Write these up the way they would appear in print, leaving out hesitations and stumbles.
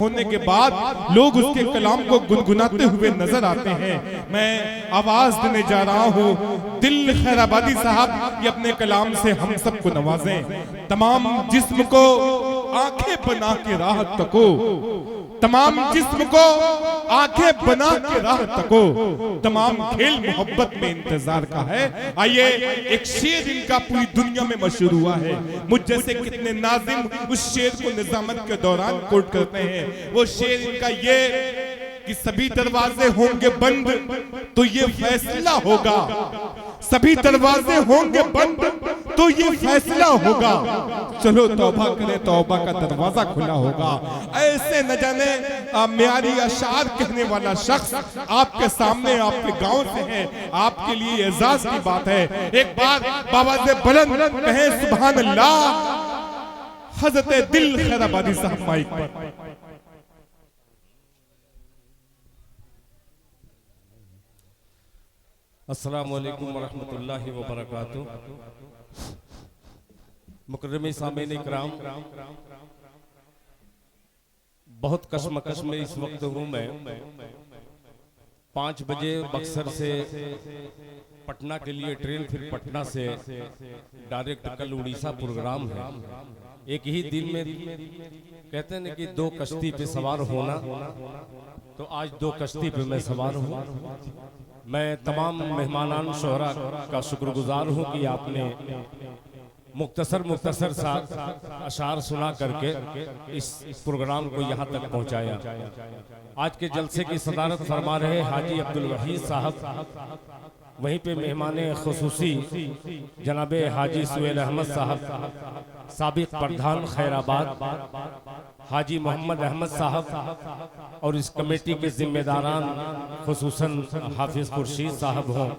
होने के बाद लोग उसके कलाम को गुनगुनाते हुए नजर आते हैं। मैं आवाज देने जा रहा हूँ, दिल खैराबादी साहब ये अपने कलाम से हम सबको नवाजें। तमाम जिस्म को आंखें बना के राह तको, तमाम जिस्म को आंखें बना के राह तको, तमाम खेल मोहब्बत में इंतजार का है। आइए एक शेर इनका पूरी दुनिया में मशहूर हुआ है। मुझ जैसे कितने नाजिम उस शेर को निजामत के दौरान कोट करते हैं। वो शेर इनका ये कि सभी दरवाजे होंगे बंद तो ये फैसला होगा, सभी दरवाजे होंगे बंद तो ये फैसला होगा। चलो तौबा करें, तौबा का दरवाजा खुला होगा। ऐसे न जाने म्यारी अशार कहने वाला शख्स आपके सामने आपके गांव से है, आपके लिए एजाज की बात है। एक बार बाबा से बुलंद कहें सुभान अल्लाह। हजरत दिल खैराबादी साहब माइक पर। अस्सलामु अलैकुम वरहमतुल्लाहि वबरकातुहू। मुकर्रमी सामीन इकराम, बहुत कशमकश में इस वक्त हूँ मैं। 5 बजे बक्सर से पटना के लिए ट्रेन, फिर पटना से डायरेक्ट कल उड़ीसा प्रोग्राम है। एक ही दिन में कहते हैं कि 2 कश्ती पे सवार होना, तो आज 2 कश्ती पे मैं सवार हूँ। मैं तमाम मेहमानान शोहरा का शुक्रगुजार हूँ कि आपने मुख्तसर सा अशार सुना करके इस प्रोग्राम को यहाँ तक पहुँचाया। आज के जलसे की सदारत फरमा रहे हाजी अब्दुल वहीद साहब, वहीं पे मेहमान खुसूसी जनाबे हाजी सुहेल अहमद साहब, साबिक प्रधान खैराबाद हाजी मोहम्मद अहमद साहब, और इस कमेटी के जिम्मेदारान खुसूसन हाफिज खुर्शीद साहब हों,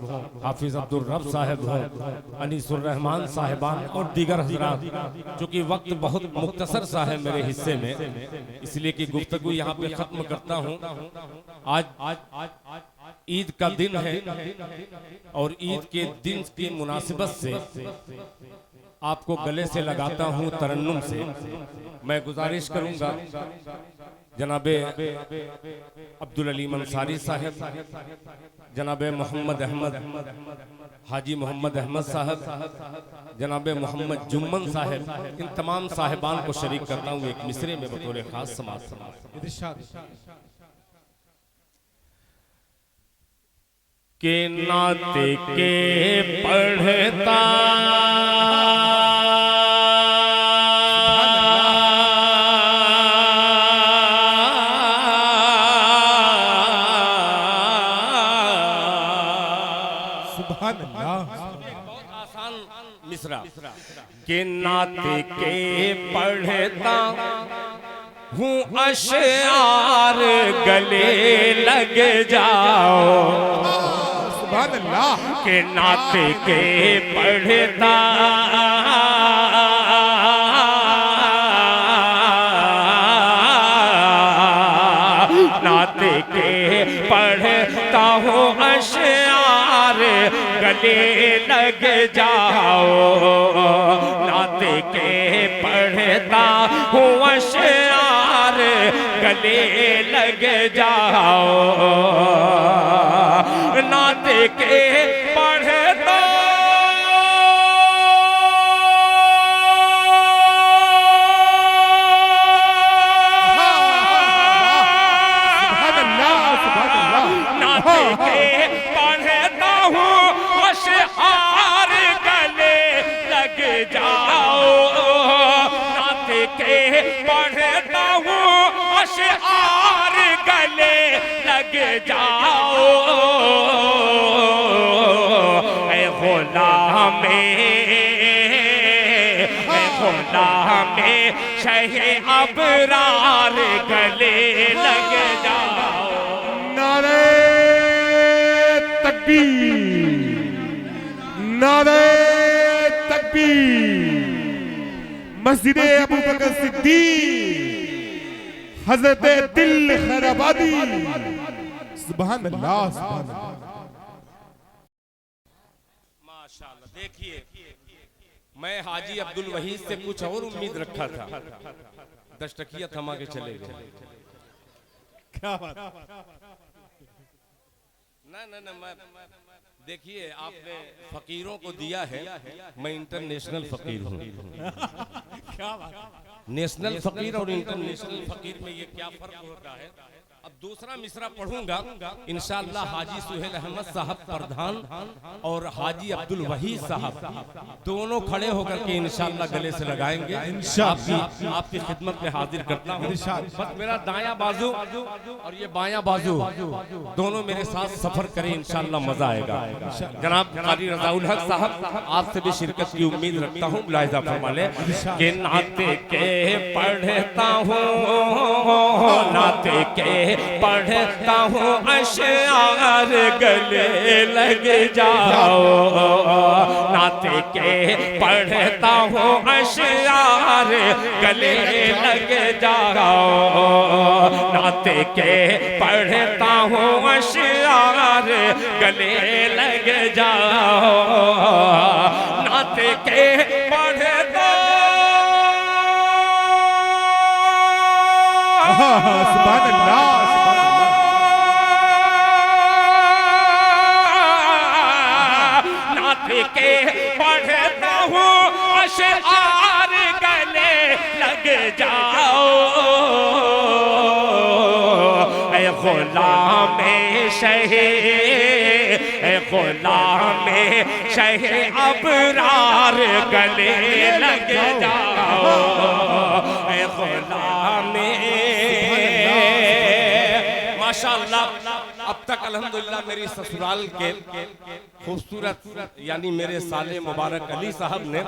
हाफिज अब्दुल रब साहब हों, अनीसुर रहमान साहिबान और दीगर हजरात। चूँकि वक्त बहुत मुख्तसर सा है मेरे हिस्से में, इसलिए कि गुफ्तगू यहाँ पे ख़त्म करता हूँ। आज ईद का दिन है और ईद के दिन की मुनासिबत से आपको गले से लगाता हूँ तरन्नुम से। मैं गुजारिश करूंगा जनाबे अब्दुल अलीम अंसारी साहब, जनाबे मोहम्मद अहमद हाजी मोहम्मद अहमद साहब, जनाबे मोहम्मद जुम्मन साहब, इन तमाम साहिबान को शरीक करता हूँ एक मिसरे में बतौर खास समाज के नाते के पढ़ता मिसरा के नाते के पढ़ता हूँ अशआर गले लग जाओ। के नाते के पढ़ता नाते के पढ़ता हूँ अशआर गले लग जाओ। नाते के पढ़ता हूँ अशआर गले लग जाओ। नाते के पढ़ता नाते के पढ़ता हूँ अशआर गले लग जाओ। नाते के पढ़ता हूँ अशआर गले लग जाओ। में शहे अबरार गले लग जाओ। नारे तकबीर, नारे तकबीर। मस्जिद अबू बकर सिद्दीक हजरत दिल खैराबादी। सुभान अल्लाह, सुभान अल्लाह। माशाअल्लाह। देखिए, मैं हाजी अब्दुल वहीद से कुछ और उम्मीद रखा था, 10 टकिया थमा के चले गए। क्या बात। ना मैं देखिए, आपने फकीरों को दिया है, मैं इंटरनेशनल फकीर हूँ। क्या बात। नेशनल फकीर और इंटरनेशनल फकीर में ये क्या फर्क होता है? अब दूसरा मिसरा पढ़ूंगा इंशाअल्लाह। हाजी सुहेल अहमद साहब प्रधान और हाजी अब्दुल वहीद साहब दोनों खड़े होकर के इंशाअल्लाह गले से लगाएंगे। आपकी खिदमत में हाजिर करता हूँ। बस मेरा दायां बाजू और ये बायां बाजू दोनों मेरे साथ सफर करें, इंशाअल्लाह मजा आएगा। जनाब कारी रज़ाउल हक साहब, आपसे भी शिरकत की उम्मीद रखता हूँ। मुलाहिजा फरमा ले कि नाते के पढ़ता हूँ, नाते के पढ़ता हूँ अशआर गले लग जाओ, नाते के पढ़ता हूँ अशआर गले लग जाओ, नाते के पढ़ता हूँ अशआर गले लग जाओ, नाते के पढ़ता। सुभान अल्लाह। नाते के पढ़ता हूँ अशआर गले लग जाओ, ऐ गुलाम शहे, ऐ गुलाम शहे अबरार गले लग जाओ, ऐ गुलाम। माशाअल्लाह, अब तक अल्हम्दुलिल्लाह मेरी ससुराल के खूबसूरत यानी मेरे साले मुबारक अली साहब ने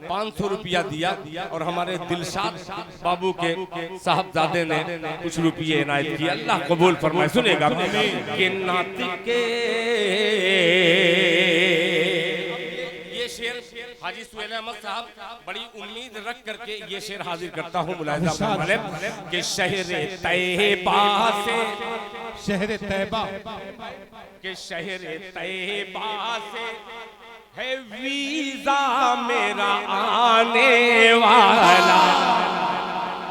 500 रुपया दिया और हमारे दिलशाद बाबू के साहबजादे ने कुछ रुपये इनायत किए। अल्लाह कबूल फरमाए। सुनेगा कि नाती के ये शेर हाजी सुहेल अहमद साहब बड़ी उम्मीद रख करके ये शेर हाजिर करता हूँ। मुलाहिजा फरमाए कि शहर तैयबा से, शहर तैयबा के शहर तैयबा से है वीजा मेरा आने वाला।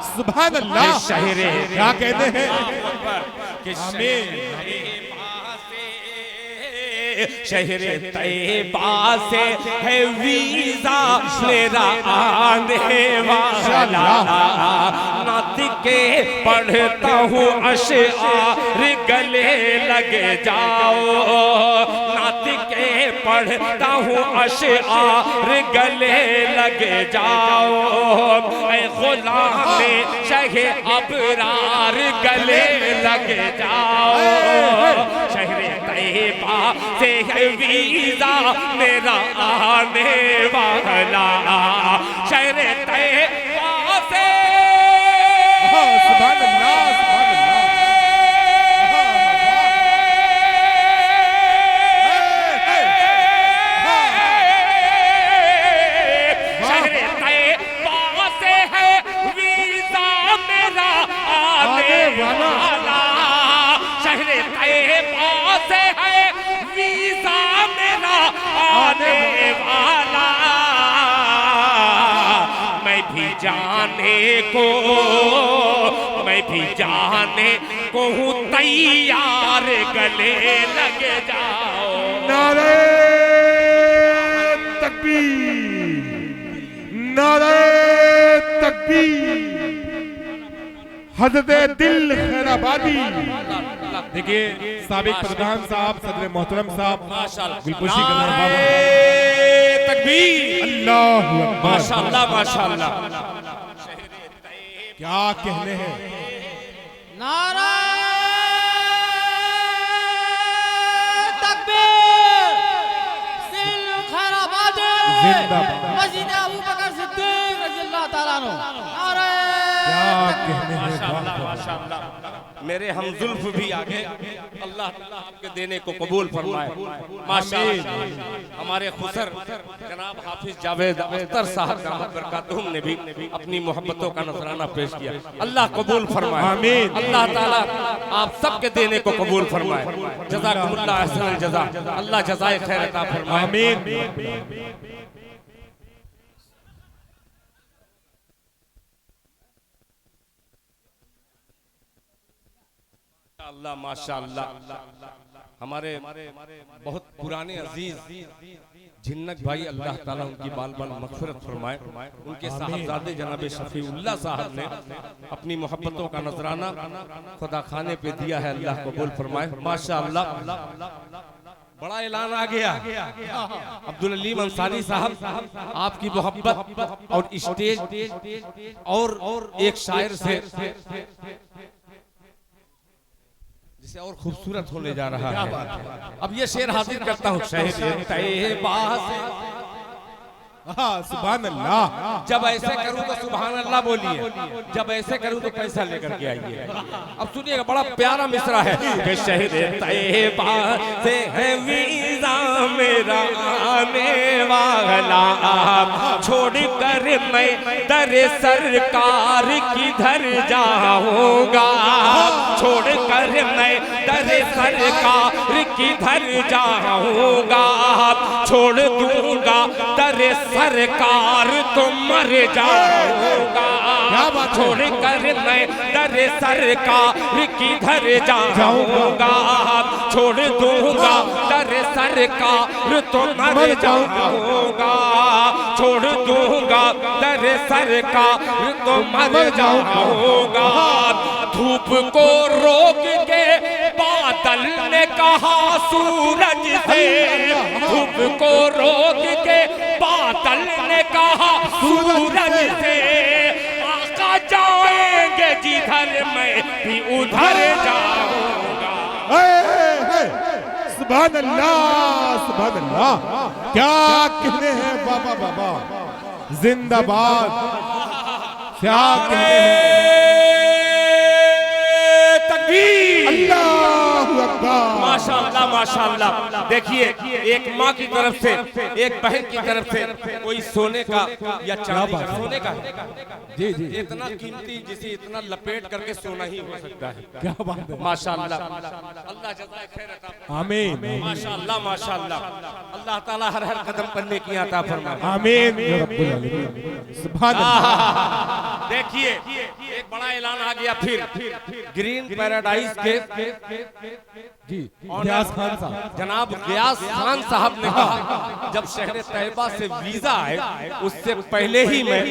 सुभान अल्लाह। शहर क्या कहते हैं? कि शहर तैयबा से है वीजा मेरा आने वाला, नाती के पढ़ता हूँ अशआर गले लग जाओ, नाती के पढ़ता हूँ अशआर गले लग जाओ, ऐ गुलाम शहे अबरार गले लग जाओ, शहर तैयबा से है वीजा मेरा आने वाला, शहर तैयबा से। सुभान अल्लाह, सुभान अल्लाह। शहर तैयबा से है वीजा मेरा आने वाला, शहर तैयबा से है वीजा मेरा आने वाला, मैं भी जाने को, मैं भी जाने को हूँ तैयार गले लग जाओ। नारे तकबीर, नारे तकबीर। हज़रत दिल खैराबादी। देखिए साबिक प्रधान साहब, सदर मोहतरम साहब, गुलपोशी तकबीर, अल्लाहु अकबर। माशाअल्लाह माशाअल्लाह। क्या कहने हैं? नारा तकबीर, दिल खैराबादी, जिंदाबाद। मस्जिद अबू बकर सिद्दीक रज़ियल्लाहु ताला अन्हु। नारा क्या कहने हैं? माशाअल्लाह माशाअल्लाह। मेरे हमजुल्फ भी आगे, अल्लाह ताला आपके देने को कबूल फरमाए। माशाअल्लाह। हमारे खुसर जनाब हाफिज जावेद अख्तर साहब दामद बरकातुहुम ने भी अपनी मोहब्बतों का नजराना पेश किया। अल्लाह कबूल फरमाए। आमीन। अल्लाह ताला आप सबके देने को कबूल फरमाए। जज़ाकुमुल्लाह अहसनल जज़ा। अल्लाह जज़ाए खैर अता फरमाए। आमीन। माशाअल्लाह माशाअल्लाह। हमारे बहुत पुराने अजीज झिन्नक भाई, अल्लाह ताला उनकी बाल बाल मग़फ़िरत फरमाए। उनके साहबजादे जनाब शफीउल्लाह साहब ने अपनी मोहब्बतों का नजराना खुदा खाने पे दिया है, अल्लाह कबूल फरमाए माशाअल्लाह। बड़ा ऐलान आ गया, अब्दुल अलीम अंसारी साहब आपकी मोहब्बत और स्टेज और एक शायर से जिसे और खूबसूरत होने जा रहा है। अब ये शेर हाजिर करता हूँ, शहर तैयबा से। सुभान अल्लाह। जब ऐसे करूं तो सुभान अल्लाह बोलिए, जब ऐसे करूं तो पैसा लेकर के आइए। अब सुनिएगा, बड़ा प्यारा मिसरा है कि शहर तैयबा से है वीज़ा मेरा आने वाला, छोड़ कर मैं दर सरकार किधर जाऊंगा, छोड़ कर मैं दर सरकार किधर जाऊंगा, छोड़ दूंगा दर सरकार तो मर जाऊंगा, छोड़ कर मैं दर सरकार किधर जाऊंगा, छोड़ दूंगा दर सरकार तो मर जाऊंगा, छोड़ दूंगा दर सरकार तो मर जाऊंगा। धूप को रोक के बादल ने कहा सूरज से, धूप को रोक के बादल ने कहा सूरज से, आका जाएंगे जिधर मैं भी उधर जाऊंगा। सुभान अल्लाह सुभान अल्लाह। क्या कहने हैं बाबा बाबा, जिंदाबाद। क्या कहने हैं, माशाअल्लाह माशाअल्लाह। देखिए, एक माँ की तरफ से, एक बहन की तरफ से कोई सोने का या चांदी का, सोने का जी जी इतना कीमती जिसे इतना लपेट करके सोना ही हो सकता है। क्या बात है, माशाअल्लाह। अल्लाह जज़ाए खैर अता फरमाए। आमीन माशाअल्लाह माशाअल्लाह। अल्लाह ताला हर हर कदम पर नेकी अता फरमाए। आमीन या रब्बुल आलमीन। सुभान अल्लाह। देखिए, एक बड़ा ऐलान आ गया फिर ग्रीन पैराडाइज के जी गयास खान साहब, जनाब गयास खान साहब ने कहा, जब शहर तैयबा से वीजा आए उससे पहले ही मैं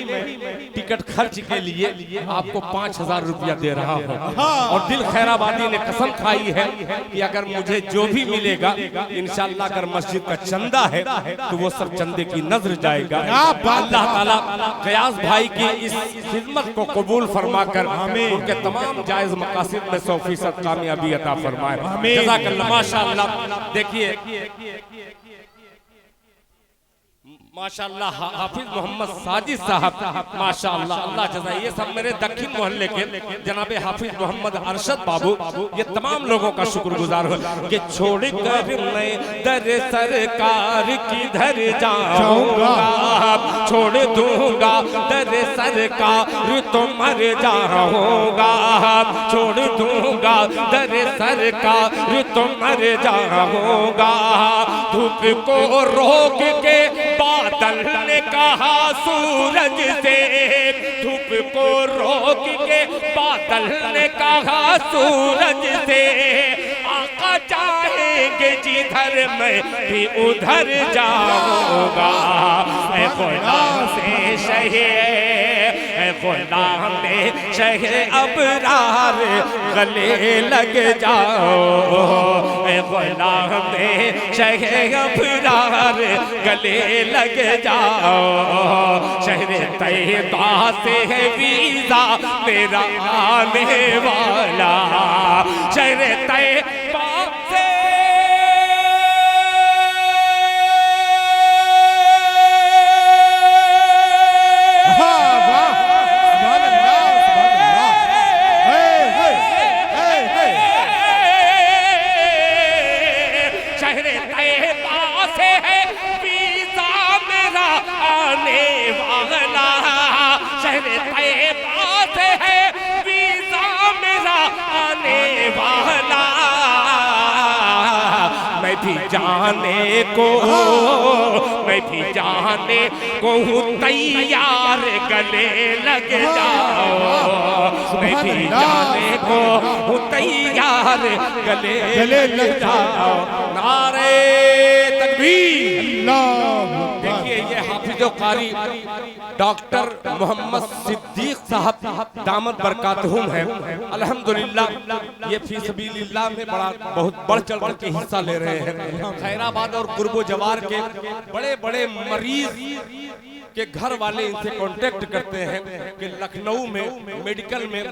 टिकट खर्च के लिए आपको 5000 रुपया दे रहा हूँ, और दिल खैराबादी ने कसम खाई है कि अगर मुझे जो भी मिलेगा इंशाअल्लाह, अगर मस्जिद का चंदा है तो वो सब चंदे की नजर जाएगा। अल्लाह ताला गयास भाई की इस खिदमत को कबूल फरमा कर उनके तमाम जायज मकासिद में 100% कामयाबी अता फरमाए। जज़ाकल्लाह माशाअल्लाह। देखिए माशाअल्लाह, हाफिज मोहम्मद साजिद साहब माशाअल्लाह, अल्लाह जज़ा। ये सब मेरे दक्षिण मोहल्ले के जनाबे हाफिज मोहम्मद अरशद बाबू, ये तमाम लोगों का शुक्रगुजार हो कि छोड़ कर मैं दर सरकार किधर जाऊंगा, छोड़ दूंगा दर सरकार तो मर जाऊंगा, छोड़ दूंगा दर सरकार तो मर जाऊंगा। धूप को रोक के बादल ने कहा सूरज से, धूप को रोक के बादल ने कहा सूरज से, आका चाहेंगे जिधर मैं भी उधर जाऊंगा। ऐ खुदा से शहे, ऐ खुदा में शहे अबरार गले लग जाओ, ऐ खुदा में शहे अबरार गले लग जाओ। शहर तैयबा से है वीजा मेरा आने वाला, शहर तैयबा से भी जाने को, मैं भी जाने को हूँ तैयार, गले लग जाओ। मैं भी जाने को हूँ तैयार, गले लग जाओ। नारे तकबीर। देखिए ये हाफिज़ कारी डॉक्टर मोहम्मद सिद्दीक साहब दामद बरकातहुम हैं। अल्हम्दुलिल्लाह ये फी सबीलिल्लाह में बहुत बढ़ चढ़ कर के हिस्सा ले रहे हैं। खैराबाद और कुर्बो जवार के बड़े बड़े मरीज के घर वाले इनसे कांटेक्ट करते हैं कि लखनऊ में मेडिकल में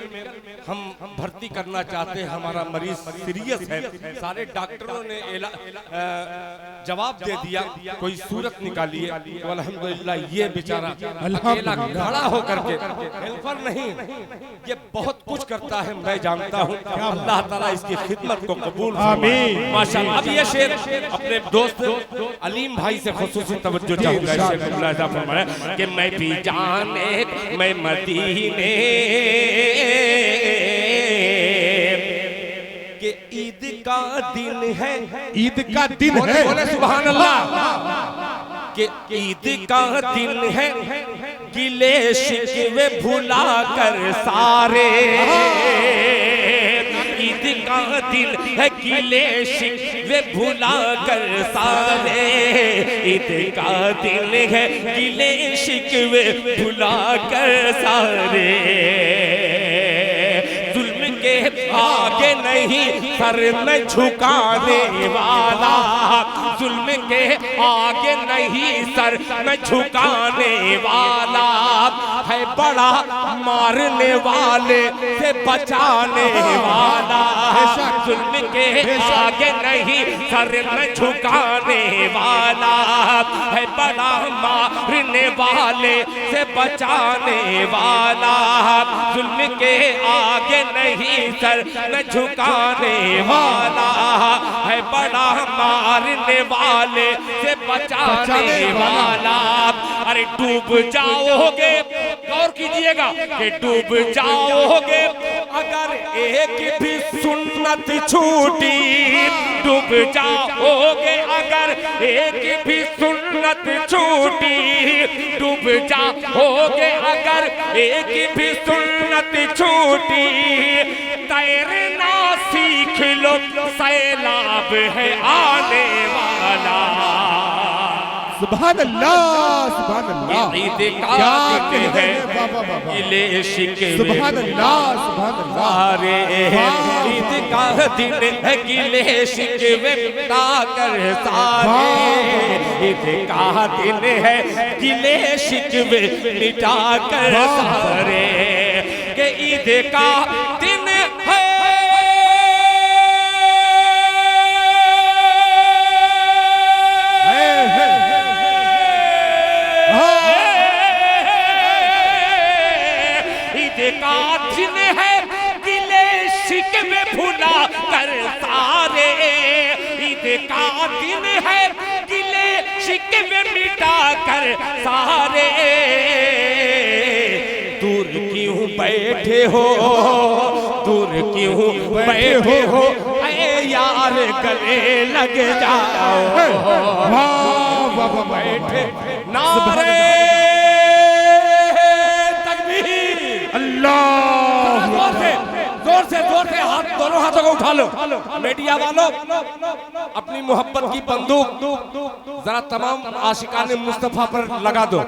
हम भर्ती करना चाहते हैं, हमारा मरीज सीरियस है। सारे डॉक्टरों ने जवाब दे दिया कोई सूरत निकालिए। तो अल्हम्दुलिल्लाह ये बेचारा अकेला खड़ा होकर के, हेल्पर नहीं, ये बहुत कुछ करता है, मैं जानता हूँ। अल्लाह ताला इसकी खिदमत को कबूल फरमाए माशाअल्लाह। अब ये शेर अपने दोस्त अलीम भाई से खुसूसी तवज्जो चाहूंगा। शेर को मुलाहिजा फरमाया कि मैं भी जाने, मैं मदीने के ईद का दिन है, ईद का दिन है, बोले सुभान अल्लाह। कि ईद का दिन है, गिले शिकवे भुला कर सारे, ईद का दिन है, गिले शिकवे भुला कर सारे, ईद का दिन है, गिले शिकवे भुला कर सारे। जुल्म के आगे नहीं सर में झुकाने वाला, जुल्म के आगे नहीं सर में झुकाने वाला, है बड़ा मारने वाले से बचाने वाला। जुल्म के आगे नहीं सर में झुकाने वाला, है बड़ा मारने वाले से बचाने वाला। जुल्म के आगे नहीं सर में झुकाने वाला, है बड़ा मारने वाले से बचाने वाला। अरे डूब जाओगे, गौर कीजिएगा कि डूब जाओगे अगर एक भी सुन्नत छूटी, डूब जाओगे अगर एक भी सुन्नत छूटी, डूब जाओगे अगर एक भी सुन्नत छूटी। तैरना सीख लो, सैलाब है आने वाला। सुभान अल्लाह, सुभान अल्लाह। ईद का दिन है, गिले शिकवे सुभान अल्लाह, सुभान अल्लाह। ईद का दिन है, गिले शिकवे मिटा कर सारे, ईद का दिन है, गिले शिकवे मिटा कर सारे, के ईद का दिन है। का दिन है, गिले शिकवे भुला कर सारे, ईद का दिन है, गिले शिकवे मिटा कर सारे। दूर क्यों बैठे हो, दूर क्यों बैठे हो, ऐ यार गले लग जाओ। बैठे नारे जोर से हाथ, दोनों हाथों को उठा लो। मीडिया वालों अपनी मोहब्बत की बंदूक जरा तमाम आशिकाने मुस्तफा पर लगा दो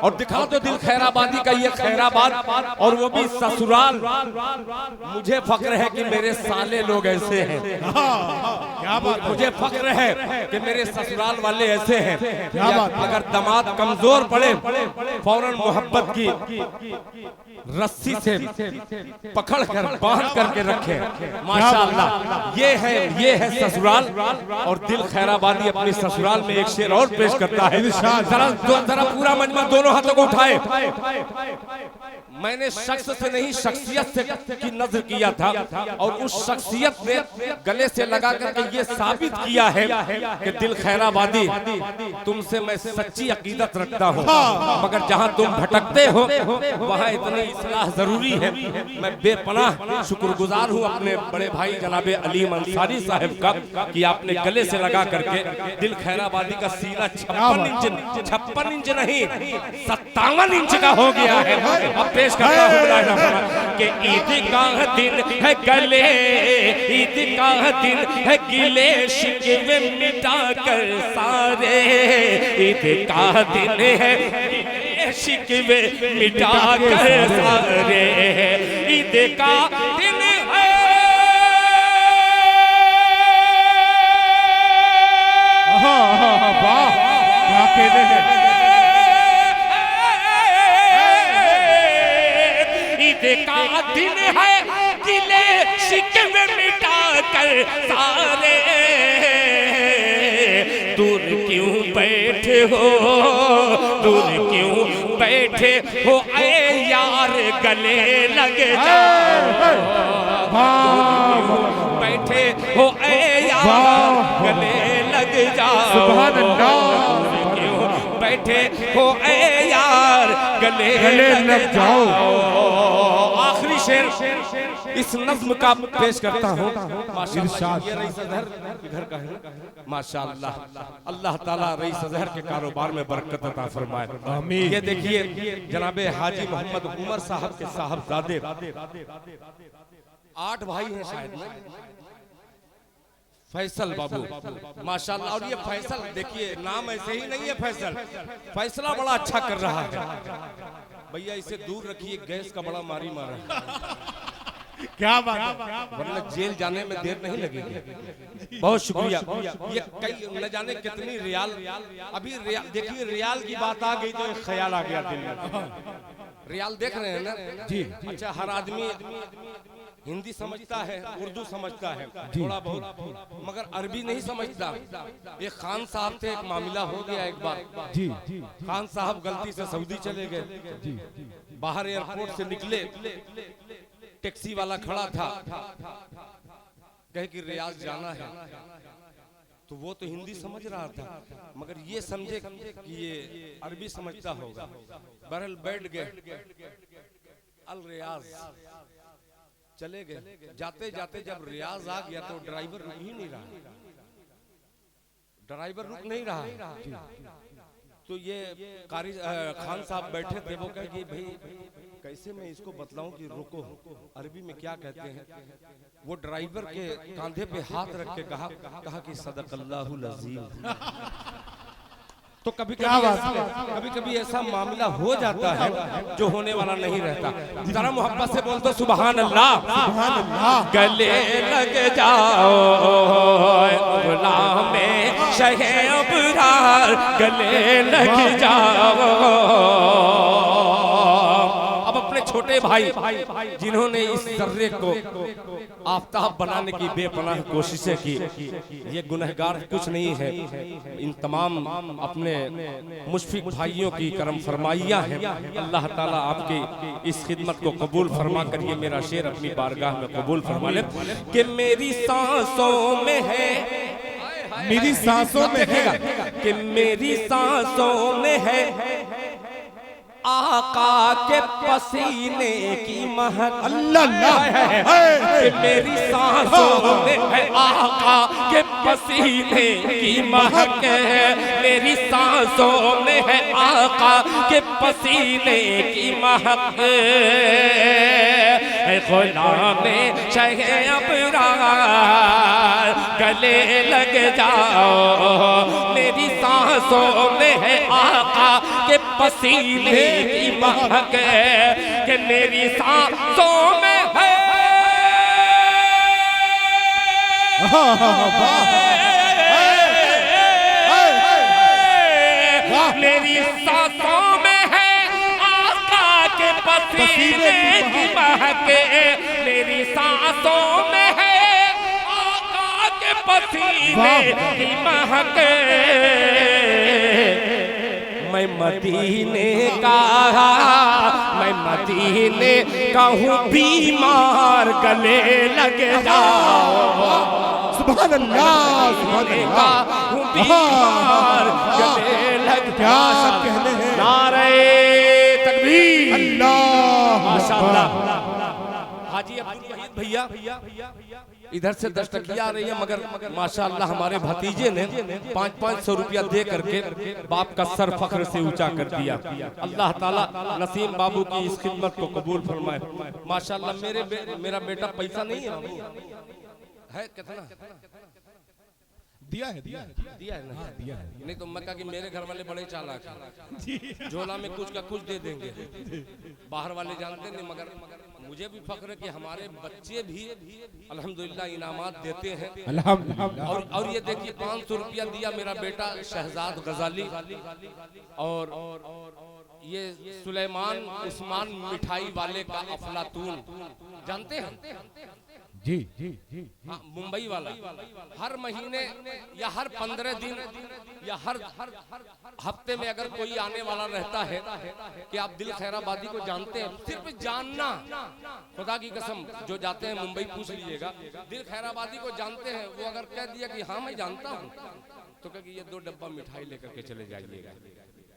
और दिखा दो दिल खैराबादी का ये खैराबाद, और वो भी ससुराल। मुझे फख्र है कि मेरे साले लोग ऐसे हैं, मुझे फख्र है कि मेरे ससुराल वाले ऐसे हैं। अगर दामाद कमजोर पड़े फौरन मोहब्बत की रस्सी से पकड़ कर बांध करके रखे। माशाअल्लाह ये है ससुराल। और दिल खैराबादी अपने ससुराल में एक शेर और पेश करता है। जरा पूरा मजमा दोनों हाथों को उठाए। मैंने शख्स से नहीं शख्सियत से की नजर किया था, और उस शख्सियत ने गले से लगा करके ये साबित किया है कि दिल खैराबादी तुमसे मैं सच्ची अकीदत रखता हूँ, मगर जहाँ तुम भटकते हो वहाँ इतनी इस्लाह जरूरी है। मैं बेपनाह शुक्रगुजार हूँ अपने बड़े भाई जनाबे अलीम अंसारी साहब का कि आपने गले से लगा करके दिल खैराबादी का सीना 56 इंच नहीं 57 इंच का हो गया है। अब पेश करता हूँ कि ईद का दिन है गले, ईद का दिन है गिले शिकवे मिटा कर सारे, ईद का दिन है शिकवे मिटा कर सारे, ईद का दिन है। वाह क्या कहते हैं। ईद का दिन है गिले शिकवे मिटा कर सारे, दूर क्यों बैठे हो, दूर क्यों बैठे हो ऐ यार गले लग जाओ, बैठे हो ऐ यार गले लग जाओ, सुभान अल्लाह। क्यों बैठे हो ऐ यार गले लग जाओ। आखिरी शेर इस नज्म का पेश करता हूँ। माशाअल्लाह ये रईस अजहर के घर का है माशाअल्लाह। अल्लाह ताला रईस अजहर के कारोबार में बरकत अता फरमाए आमीन। ये देखिए जनाबे हाजी मोहम्मद उमर साहब के साहबजादे 8 भाई हैं शायद ना, फैसल बाबू माशाअल्लाह। और ये फैसल देखिए नाम ऐसे ही नहीं है फैसल, फैसला बड़ा अच्छा कर रहा है। भैया इसे दूर रखिए, गैस का बड़ा मारी मारा है। क्या बात है, वरना जेल जाने में देर नहीं लगेगी। बहुत शुक्रिया। ये कई न जाने कितनी रियाल, अभी देखिए रियाल की बात आ गई तो एक ख्याल आ गया दिल में। रियाल देख रहे हैं ना जी। अच्छा हर आदमी हिंदी समझता है, उर्दू समझता है थोड़ा बहुत, मगर अरबी नहीं समझता। एक खान साहब से एक मामला हो गया एक बार जी। खान साहब गलती से सऊदी चले गए जी। बाहर एयरपोर्ट से निकले, टैक्सी वाला खड़ा था, कहे कि रियाज जाना है, तो वो तो हिंदी समझ रहा था मगर ये समझे कि ये अरबी समझता होगा। बहरहाल बैठ गए, अल रियाज चले गए। जाते जाते जब रियाज आ गया तो ड्राइवर रुक ही नहीं रहा, ड्राइवर रुक नहीं रहा। तो ये कारी खान साहब बैठे थे, वो कहे कि भाई कैसे मैं इसको बतलाऊं कि रुको, अरबी में क्या कहते हैं। वो ड्राइवर के कांधे पे हाथ रख के कहा कि सदकल्लाहुल अज़ीम। तो कभी कभी ऐसा मामला हो जाता है जो होने वाला नहीं रहता। जरा मोहब्बत से बोल दो सुभान अल्लाह, सुभान अल्लाह। गले लग जाओ गुलामे शहे अबरार, गले लग जाओ। अब अपने छोटे भाई जिन्होंने इस जर्रे को आफताब बनाने की बेपनाह कोशिशें की, ये गुनहगार कुछ नहीं है। इन तमाम अपने मुशफिक भाइयों की करम फरमाइयाँ हैं। अल्लाह ताला आपकी इस खिदमत को कबूल फरमा कर ये मेरा शेर अपनी बारगाह में कबूल फरमा ले कि मेरी सांसों में है, मेरी सांसों में है, कि मेरी सांसों में है आका के पसीने की महक। अल्लाह मेरी सांसों में है आका के पसीने की महक, मेरी सांसों में है आका के पसीने की महक। गुलामे शहे अबरार गले लग जाओ, मेरी सांसों में है आका के पसीने की महक, कि मेरी सांसों में है। मेरी सांसों में है आका के पसीने की महक, मेरी सांसों में है आका के पसीने की महक। मैं मदीने का, मैं मदीने का हूँ बीमार, गले लग जाओ। सुभान अल्लाह, सुभान अल्लाह। हूँ बीमार, गले लग क्या सब कहने हैं। नारे तकबीर, अल्लाह माशाअल्लाह। हाजी अब्दुल वहीद भैया इधर से 10 टकिया आ रही है, मगर माशाअल्लाह हमारे भतीजे ने 500 रुपया दे करके बाप का सर फख्र से ऊंचा कर दिया। अल्लाह ताला नसीम बाबू की इस खिदमत को कबूल फरमाए। माशाअल्लाह मेरा बेटा पैसा नहीं है कितना दिया है ना? हाँ, दिया है। नहीं तो मैं कहा कि मेरे घर वाले बड़े चालाक हैं, झोला में कुछ का कुछ दे देंगे, बाहर वाले जानते नहीं। मगर मुझे भी फख्र है कि हमारे बच्चे भी अल्हम्दुलिल्लाह इनामात देते हैं। अल्हम्दुलिल्लाह। और ये देखिए 500 रुपया दिया मेरा बेटा शहजाद गजाली, और ये सुलेमान उस्मान मिठाई वाले का अफलातून जानते हैं? जी जी जी हाँ, मुंबई वाला हर महीने या हर 15 दिन या हर हफ्ते में अगर कोई आने वाला रहता है कि आप दिल खैराबादी को जानते हैं, सिर्फ जानना, खुदा की कसम जो जाते हैं मुंबई पूछ लीजिएगा, दिल खैराबादी को जानते हैं, वो अगर कह दिया कि हाँ मैं जानता हूँ तो कह ये 2 डब्बा मिठाई लेकर के चले जाइएगा।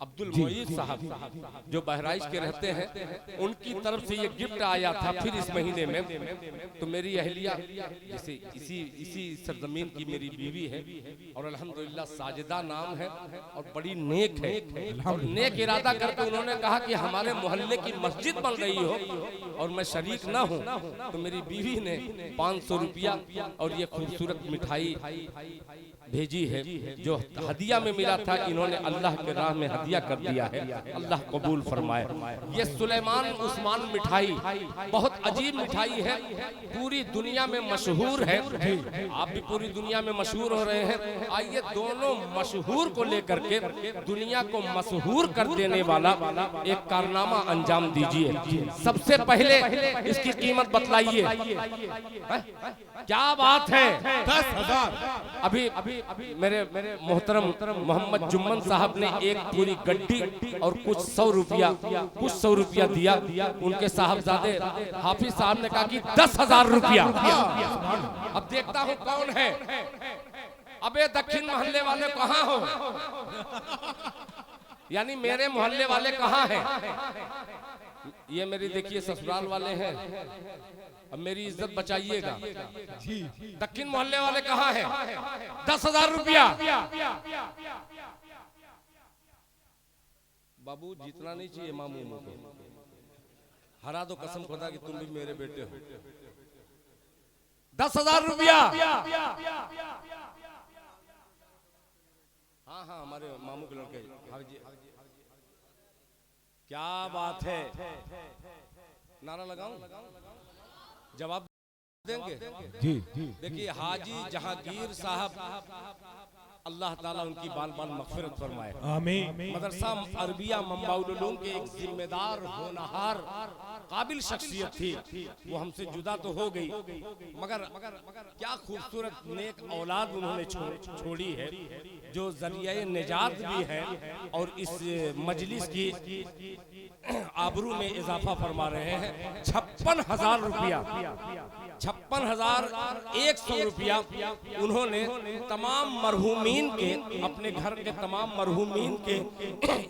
अब्दुल मोईद साहब जो बहराइच के रहते हैं, उनकी तरफ से ये गिफ्ट आया था फिर इस महीने में। तो मेरी अहलिया जैसे इसी सरजमीन की मेरी बीवी है, और अल्हम्दुलिल्लाह साजिदा नाम है और बड़ी नेक है, और नेक इरादा करके उन्होंने कहा कि हमारे मोहल्ले की मस्जिद बन रही हो और मैं शरीक ना हूँ, तो मेरी बीवी ने 500 रुपया और ये खूबसूरत मिठाई भेजी है जो हदिया में मिला था, इन्होंने अल्लाह के राह में हदिया कर दिया है। अल्लाह कबूल फरमाए। ये सुलेमान उस्मान मिठाई बहुत अजीब मिठाई है, पूरी दुनिया में मशहूर है। आप भी पूरी दुनिया में मशहूर हो रहे हैं। आइए दोनों मशहूर को लेकर के दुनिया को मशहूर कर देने वाला एक कारनामा अंजाम दीजिए। सबसे पहले इसकी कीमत बतलाइए। क्या बात है? 10,000। अभी मेरे मोहतरम मोहम्मद जुम्मन साहब ने एक पूरी गड्डी और कुछ 100 रुपया दिया। उनके साहबजादे हाफिज साहब ने कहा कि 10,000 रुपया। अब देखता हूँ कौन है। अबे दक्षिण मोहल्ले वाले कहाँ हो? यानी मेरे मोहल्ले वाले कहाँ हैं? ये मेरी देखिए ससुराल वाले हैं। अब मेरी इज्जत बचाइएगा। दक्षिण मोहल्ले वाले कहाँ हैं? 10,000 रुपया। बाबू जीतना नहीं चाहिए मामू को, हरा दो कसम खुदा कि तुम भी मेरे बेटे हो। 10,000 रुपया। हाँ हाँ, हमारे मामू के लड़के। हाँ जी, क्या बात है? नारा लगाऊं? जवाब देंगे? जी जी। देखिए हाजी जहांगीर साहब, अल्लाह ताला उनकी बाल बाल मगफिरत फरमाए। आमीन। मदरसा अरबिया मंबाउल उलूम के एक जिम्मेदार होनहार काबिल शख्सियत थी। वो हमसे जुदा तो हो गई, मगर क्या खूबसूरत नेक औलाद उन्होंने छोड़ी है, जो जरिया निजात भी है और इस मजलिस की आबरू में इजाफा फरमा रहे हैं। 56,000 रुपया, 56,100 रुपया उन्होंने तमाम मरहूमीन के, अपने घर के तमाम मरहूमीन के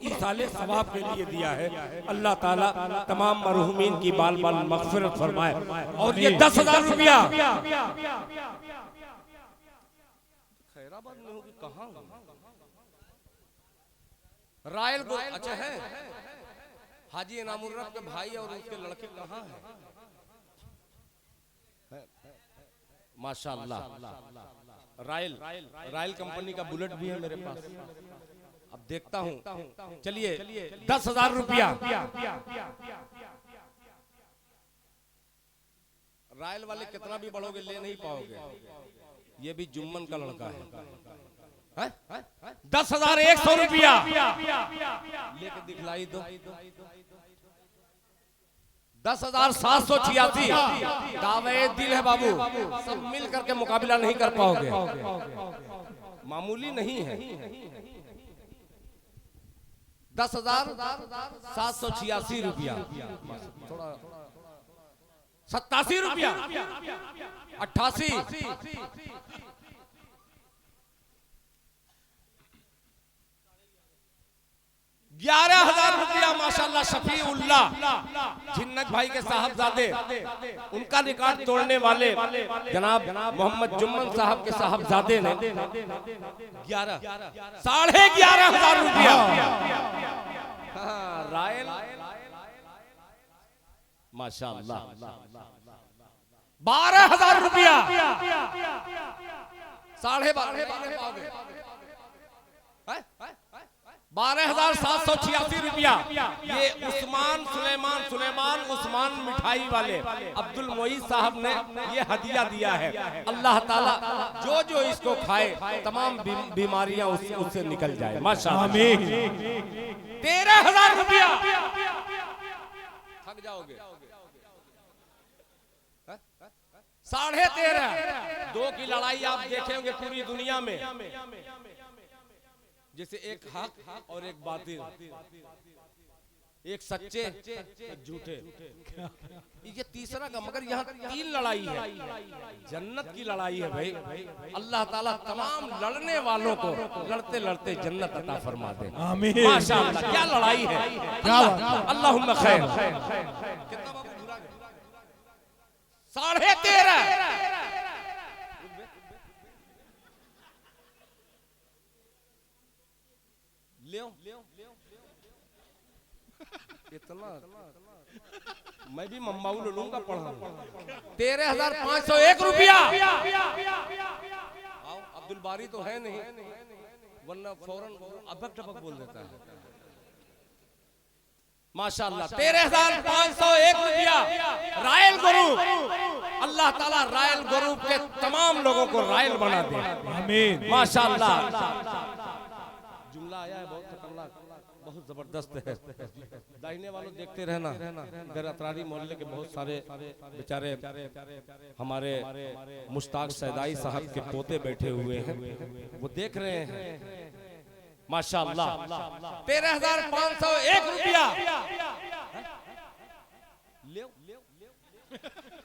ईसाले सवाब के लिए दिया है। अल्लाह ताला तमाम मरहूमीन की बाल बाल मगफिरत फरमाए। और ये 10,000 रुपया खैराबाद में होगी कहाँ? रायल को अच्छा है। हाजी इनामुर रब के भाई और उसके लड़के कहाँ हैं? माशाअल्लाह। रायल कंपनी का बुलेट भी है मेरे पास। अब देखता हूँ। चलिए 10,000 रुपया। रायल वाले कितना भी बढ़ोगे ले नहीं पाओगे। ये भी जुम्मन का लड़का है। 10,100 रुपया लेके दिखलाई दो। 10,786 दावे दिल है बाबू, सब मिल करके मुकाबला नहीं कर पाओगे, मामूली नहीं है। 10,786 रुपया, थोड़ा 87 रुपया, 88, 11,000 रुपया माशाल्लाह शफी उल्लाह जिन्नत भाई के साहबजादे, उनका रिकॉर्ड तोड़ने वाले जनाब मोहम्मद जुम्मन साहब के साहबजादे ने 11,500 रुपया रायल माशाल्लाह 12,000 रुपया 12,786 रुपया। ये सुलेमान उस्मान मिठाई वाले अब्दुल मोईज साहब ने ये हदिया दिया है। अल्लाह ताला जो इसको खाए तमाम बीमारियां उससे निकल जाए माशाअल्लाह। आमीन। 13,000 रुपया। थक जाओगे। 13.5 2 की लड़ाई आप देखे होंगे पूरी दुनिया में, जैसे एक हक और एक बातिल, एक सच्चे एक झूठे, ये तीसरा का, मगर यहाँ 3 लड़ाई है। जन्नत की लड़ाई है भाई। अल्लाह ताला तमाम लड़ने वालों को लड़ते लड़ते जन्नत अता फरमा दे। आमीन माशाअल्लाह। क्या लड़ाई है, अल्लाहुम्मा खैर। कितना बाबू 13.5 इतना मैं भी मम्माऊ लूंगा पढ़ा। 13,501 रुपया। अब्दुल बारी तो है नहीं, वरना फौरन अबक टपक बोल देता है माशाअल्लाह। 13,501 रुपया रायल ग्रुप। अल्लाह ताला रायल ग्रुप के तमाम लोगों को रायल बना दे। आमीन माशाअल्लाह। जुमला आया है बहुत खतरनाक, बहुत जबरदस्त है। दाहिने वालों देखते रहना, इधर अतरारी मोहल्ले के बहुत सारे बेचारे हमारे मुश्ताक सैदाई साहब के पोते बैठे हुए हैं, वो देख रहे हैं माशाअल्लाह। 13,501 रुपया।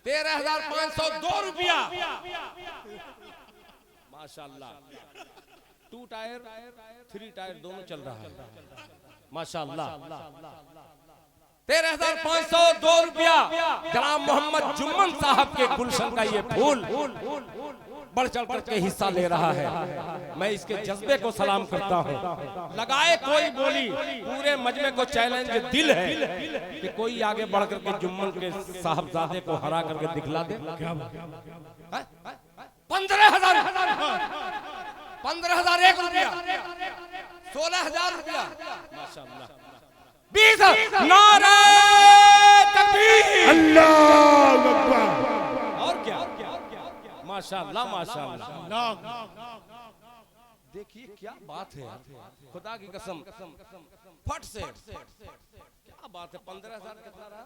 13,502 रुपया माशाअल्लाह। 2 टायर 3 टायर दोनों चल रहा है माशाअल्लाह। 13,502 रुपया जनाब मोहम्मद जुम्मन साहब के गुलशन का ये फूल बढ़ चढ़ कर के हिस्सा ले रहा है। मैं इसके जज्बे को सलाम करता हूँ। लगाए कोई बोली, पूरे मजमे को चैलेंज दिल है कि कोई आगे बढ़ करके जुम्मन के साहबजादे को हरा करके दिखला दे। 15,001 रुपया। 16,000 रुपया माशाअल्लाह। 20 नारे तकबीर अल्लाहु अकबर। और क्या माशाअल्लाह माशाअल्लाह। देखिए क्या बात है खुदा की कसम, फट से क्या बात है। 15,000 कितना रहा?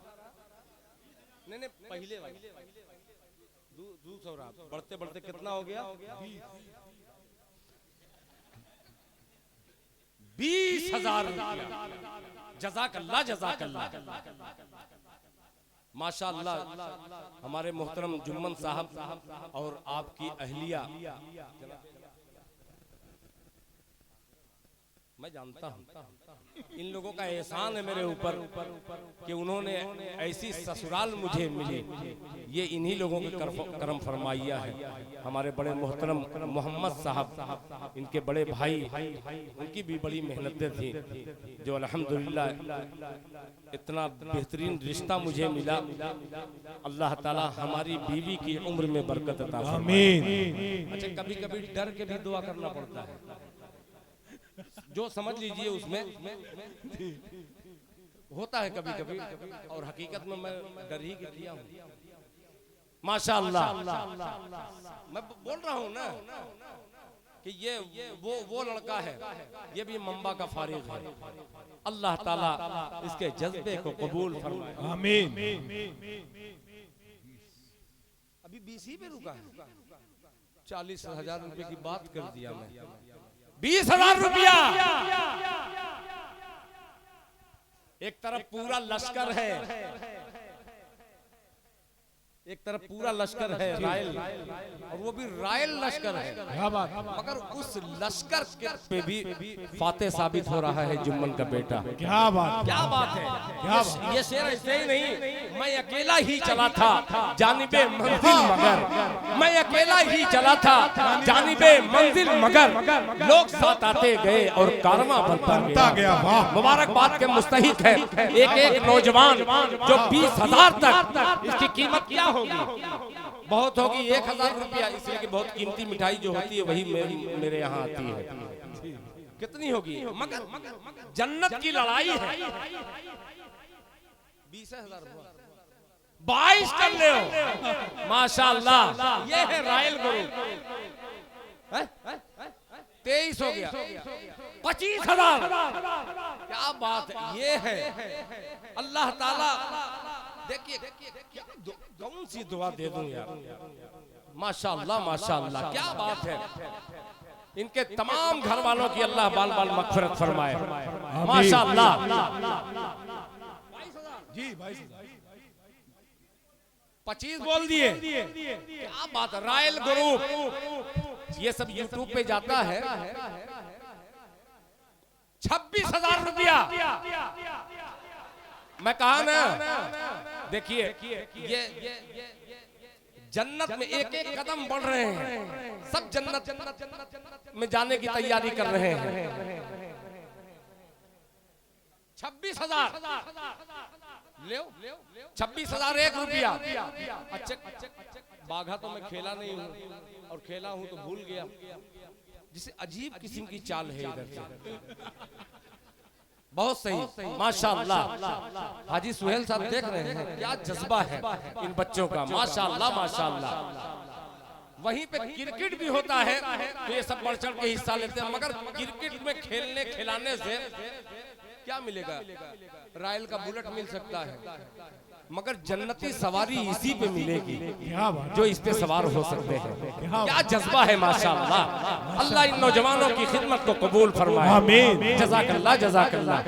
नहीं पहले दूसरा बढ़ते बढ़ते कितना हो गया? 20,000 रुपया। जज़ाकल्लाह जज़ाकल्लाह माशाअल्लाह। हमारे मोहतरम जुम्मन साहब और आपकी अहलिया, मैं जानता हूँ इन लोगों का एहसान है मेरे ऊपर कि उन्होंने ऐसी ससुराल मुझे मिली। ये इन्हीं लोगों की करम फरमाइया है। हमारे बड़े मोहतरम मोहम्मद साहब, इनके बड़े भाई, उनकी भी बड़ी मेहनतें थी जो अल्हम्दुलिल्लाह इतना बेहतरीन रिश्ता मुझे मिला। अल्लाह ताला हमारी बीवी की उम्र में बरकत अता फरमाए। अच्छा, कभी कभी डर के भी दुआ करना पड़ता है, जो समझ लीजिए उसमें होता है कभी कभी, और हकीकत में मैं डर ही किया हूँ माशाअल्लाह। मैं बोल रहा हूँ ना कि ये वो लड़का है, ये भी मंबा का फारिग है। अल्लाह ताला इसके जज्बे को कबूल फरमाए। आमीन। अभी 20 ही पे रुका है। 40,000 रुपए की बात कर दिया मैं। 20,000 रुपया। एक तरफ पूरा लश्कर है, एक तरफ पूरा लश्कर है रायल, और वो भी रायल लश्कर है, क्या बात, मगर उस लश्कर पे भी फातेह साबित हो रहा है जुम्मन का बेटा। क्या बात, क्या बात है, क्या ये शेर ऐसे ही नहीं, मैं अकेला ही चला था जानिबे मंजिल मगर, मैं अकेला ही चला था जानिबे मंजिल मगर, लोग साथ आते गए और कारवां बनता गया। वाह, मुबारकबाद के मुस्तहिक है एक एक नौजवान जो 20,000 तक, इसकी कीमत क्या होगी, बहुत होगी 1,000 रुपया, इसलिए कि बहुत कीमती मिठाई जो होती है वही मेरे यहाँ आती है। कितनी होगी, मगर जन्नत की लड़ाई है। 20,000 22 कर ले हो, माशाअल्लाह। ये है रायल गुरु। 23 हो गया, 25,000। क्या बात है, ये है अल्लाह ताला। देखिए कौन सी दुआ दे दूं यार, माशाअल्लाह माशाअल्लाह, क्या बात है। इनके तमाम घर वालों की अल्लाह बाल बाल मगफिरत फरमाए, माशाअल्लाह। जी 22,000, 25 बोल दिए, क्या बात। रायल ग्रुप ये सब यूट्यूब पे जाता है। 26,000 रुपया। मैं कहा ना, देखिए ये जन्नत में एक एक कदम बढ़ रहे हैं, सब जन्नत में जाने की तैयारी कर रहे हैं। 26,000 ले, 26,000 1 रुपया। अच्छा, बाघा तो मैं खेला नहीं हूँ, और खेला हूँ तो भूल गया। जिसे अजीब किस्म की चाल है इधर से। बहुत सही, माशाअल्लाह। हाजी सुहेल साहब देख रहे हैं क्या जज्बा है इन बच्चों का, माशाअल्लाह माशाअल्लाह। वहीं पे क्रिकेट भी होता है तो ये सब बढ़ चढ़ के हिस्सा लेते हैं, मगर क्रिकेट में खेलने खिलाने से क्या मिलेगा, रायल का बुलेट मिल सकता है, मगर जन्नती सवारी इसी पे मिलेगी जो इस पे सवार हो सकते हैं। क्या जज्बा है माशाअल्लाह। अल्लाह इन नौजवानों की खिदमत को कबूल फरमाए, आमीन। जज़ाकल्लाह जज़ाकल्लाह,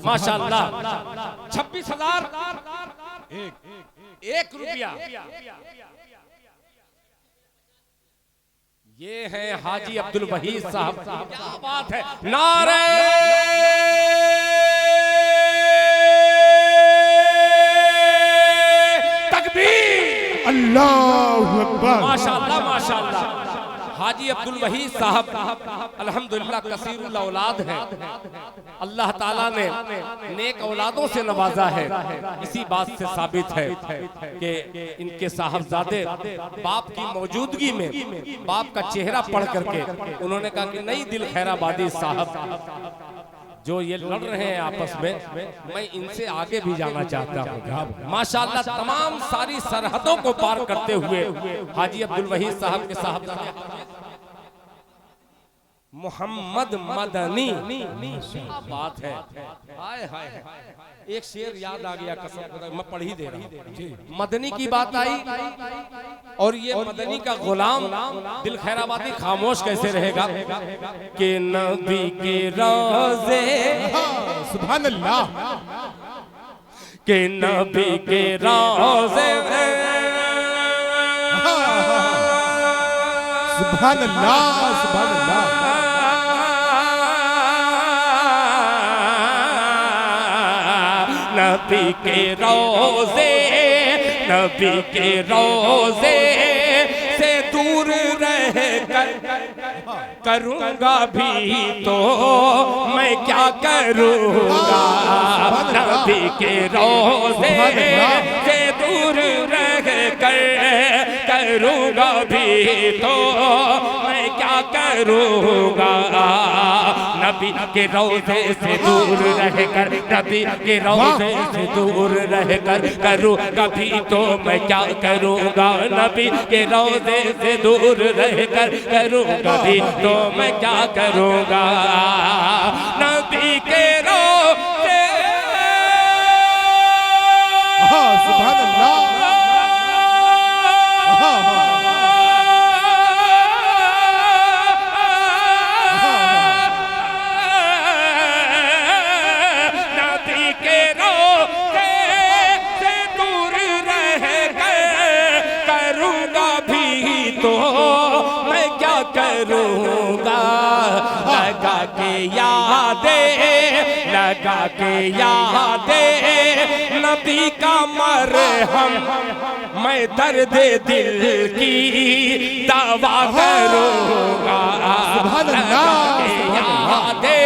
माशाअल्लाह। 26,000 1 रुपया। ये है हाजी अब्दुल वहीद साहब, क्या बात है। नारे अल्लाहु अकबर, माशाअल्लाह माशाअल्लाह। हाजी अब्दुल वहीद साहब अल्हम्दुलिल्लाह कसीरुल औलाद है, अल्लाह ताला ने नेक औलादों से नवाजा है। इसी बात से साबित है कि इनके साहबजादे बाप की मौजूदगी में बाप का चेहरा पढ़ करके उन्होंने कहा कि नहीं दिल खैराबादी साहब जो ये लड़ रहे हैं आपस में, मैं इनसे आगे भी जाना चाहता हूँ। माशाअल्लाह तमाम सारी सरहदों को पार करते हुए हाजी अब्दुल वहीद साहब के साहबजादे मोहम्मद मदनी, बात है। हाय हाय, एक शेर याद आ गया, कसम मैं पढ़ ही दे रहा हूँ। मदनी की बात आई और ये मदनी का गुलाम दिल खैराबादी खामोश कैसे रहेगा कि नबी के रोज़े, सुभान अल्लाह, कि नबी के रोज़े, सुभान अल्लाह, सुभान अल्लाह। नबी के रोज़े, नबी के रोज़े से दूर रह कर करूँगा भी तो मैं क्या करूँगा। नबी के रोज़े से दूर रह कर करूँगा भी तो मैं क्या करूँगा। नबी के रोज़े से दूर रहकर, नबी के रोज़े से दूर रहकर करूँगा भी तो मैं क्या करूँगा। नबी के रोज़े से दूर रहकर करूँगा भी तो मैं क्या करूँगा। नबी के रोज़े, सुभान अल्लाह, लगा के यादे नबी का मरहम, मैं दर्द दिल की दवा करूँगा। लगा के यादे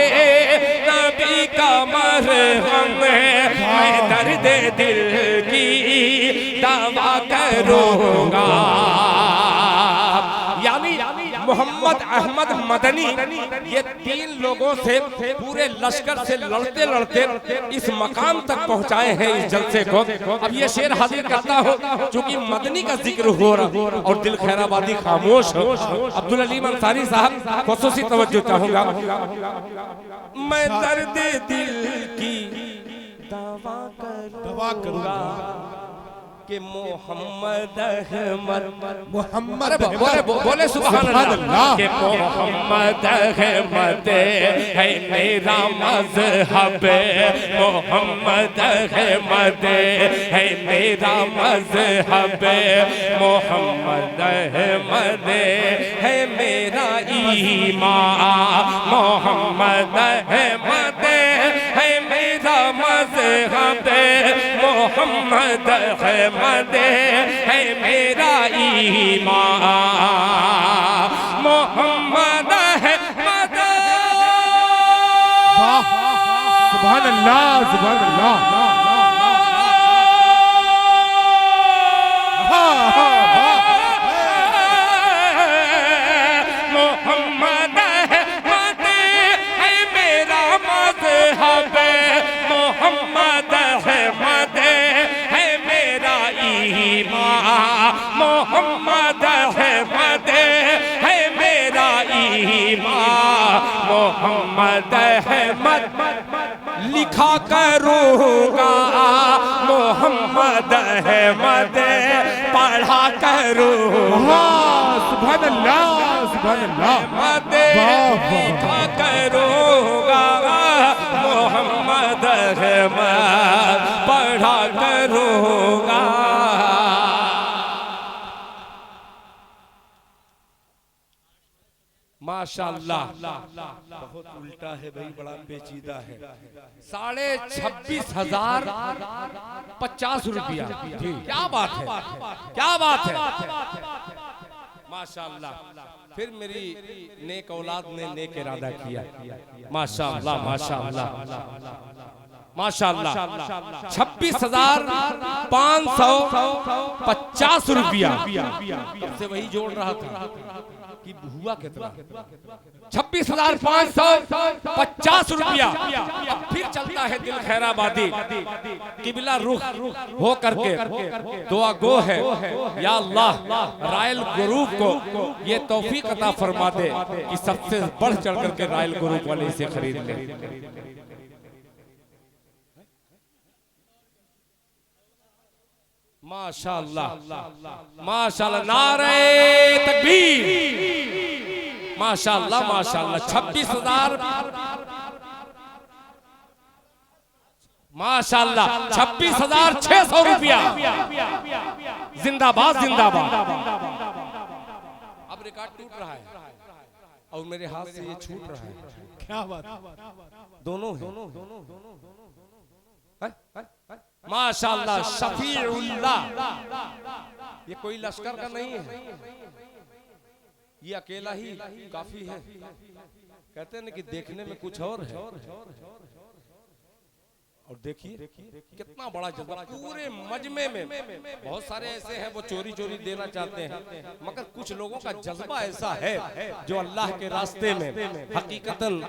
नबी का मरहम, मैं दर्द दिल की दवा करूँगा। यानी मोहम्मद अहमद मदनी ये 3 लोगों से पूरे लश्कर से लड़ते लड़ते इस मकाम तक पहुंचाए हैं इस जलसे को। अब ये शेर हाजिर करता हूं क्योंकि मदनी का जिक्र हो रहा और दिल खैराबादी खामोश हो। अब्दुल अलीम अंसारी साहब खुसूसी तवज्जो चाहूंगा। मैं दर्द दिल की दवा करूंगा कि मोहम्मद अहमद बोले सुभान अल्लाह कि मोहम्मद अहमद है मेरा मज़हब, मोहम्मद अहमद है मेरा मज़हब, मोहम्मद अहमद है मेरा ईमान, मोहम्मद अहमद है मेरा मज़हब, मोहम्मद अहमद है मेरा ईमान, मोहम्मद अहमद। सुभान अल्लाह, सुभान अल्लाह। मोहम्मद अहमद है मेरा मज़हब, मोहम्मद अहमद है मेरा ईमान, मोहम्मद अहमद है मेरा ईमान, मोहम्मद अहमद लिखा करूँगा, मोहम्मद अहमद पढ़ा करूँगा। सुभान अल्लाह, सुभान अल्लाह। लिखा करूँगा, मोहम्मद अहमद पढ़ा करूँगा। माशाअल्लाह बहुत उल्टा है भाई, बड़ा पेचीदा है। 26,050 रुपया, क्या बात है, क्या बात है। माशाअल्लाह फिर मेरी नेक औलाद ने नेक इरादा किया। माशाअल्लाह माशाअल्लाह माशाअल्लाह 26,550 रुपया से वही जोड़ रहा था कि हुआ कितना, 26,550 रुपया। अब फिर चलता है दिल खैराबादी किबला रुख हो करके दुआ गो है, या अल्लाह रायल ग्रुप को ये तौफीक अता फरमा दे कि सबसे बढ़ चढ़ करके रायल ग्रुप वाले इसे खरीद ले। माशाअल्लाह माशाअल्लाह, नारे तकबीर, माशाअल्लाह माशाअल्लाह। 26,000 माशाअल्लाह 26,600 रुपया। जिंदाबाद जिंदाबाद। अब रिकॉर्ड टूट रहा है और मेरे हाथ से ये छूट रहा है। क्या बात, दोनों माशाअल्लाह। शफीउल्लाह ये कोई लश्कर का नहीं है, ये अकेला ही काफी है। कहते हैं कि देखने में कुछ और है और देखिए कितना बड़ा जज्बा। पूरे मजमे में बहुत सारे ऐसे हैं वो चोरी चोरी देना चाहते हैं, मगर कुछ लोगों का जज्बा ऐसा है जो अल्लाह के रास्ते में हकीकतन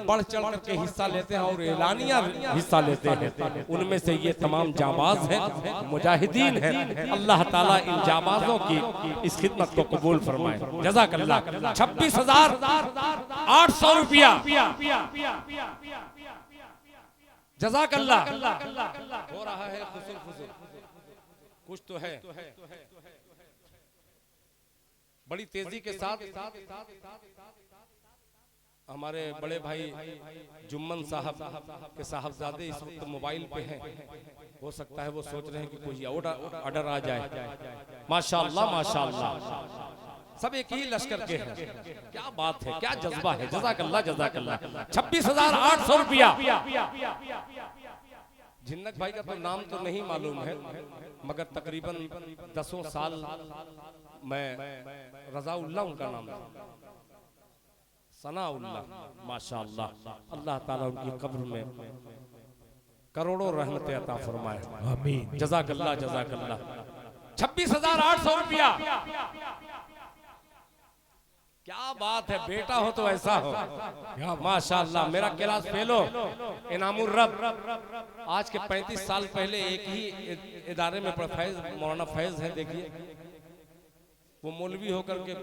बढ़ चढ़ करके हिस्सा लेते हैं और एलानिया हिस्सा लेते हैं। उनमें से ये तमाम जाबाज हैं, मुजाहिदीन हैं। अल्लाह ताला इन जाबाजों की इस खिदमत को कबूल फरमाए। जज़ाकल्लाह। 26,800 रुपया। जज़ाकल्लाह। हो रहा है खुसुर खुसुर, कुछ तो है। बड़ी तेजी के साथ हमारे बड़े भाई जुम्मन साहब के साहबजादे इस वक्त मोबाइल पे हैं। हो सकता है वो सोच रहे हैं कि कोई ऑर्डर आ जाए। माशाअल्लाह माशाअल्लाह। सब एक ही लश्कर के हैं। क्या बात है, क्या जज्बा है। जज़ाकल्लाह जज़ाकल्लाह। 26,800 रुपया। झिन्नक भाई का तो नाम तो नहीं मालूम है, मगर तकरीबन 10 साल मैं रज़ाउल्लाह उनका नाम था, सनाउल्लाह, माशाअल्लाह। अल्लाह ताला उनकी कब्र में करोड़ों रहमतें अता फरमाए। आमीन। जज़ाकल्लाह जज़ाकल्लाह। 26,800 रुपया। क्या बात है, बेटा हो तो ऐसा हो, माशाअल्लाह। मेरा क्लास फेलो इनामुर रब आज के 35 साल पहले एक ही इदारे में फैज मौलाना फैज है, देखिए वो मौलवी होकर के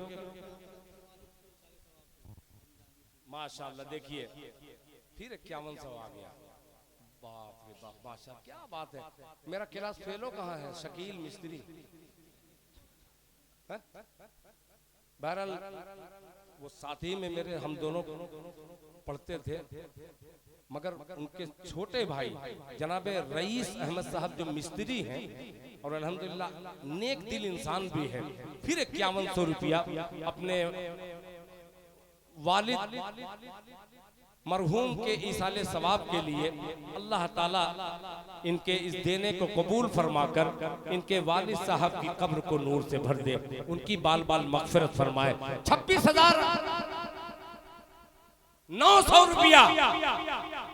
माशाअल्लाह, देखिए फिर 5100 आ गया। बाप रे बाप, माशा, क्या बात है। मेरा क्लास फेलो कहाँ है, शकील मिस्त्री। बहरहाल वो साथी में मेरे, हम दोनों पढ़ते थे, मगर उनके छोटे भाई जनाबे रईस अहमद साहब जो मिस्त्री हैं और अल्हम्दुलिल्लाह नेक दिल इंसान भी है, फिर 5100 रुपया अपने वालिद मरहूम के ईसाले सवाब के लिए अल्लाह ताला इनके इस देने को कबूल फरमाकर इनके वालिद साहब की कब्र को नूर से भर दे, उनकी बाल बाल मगफिरत फरमाए। 26,900 रुपया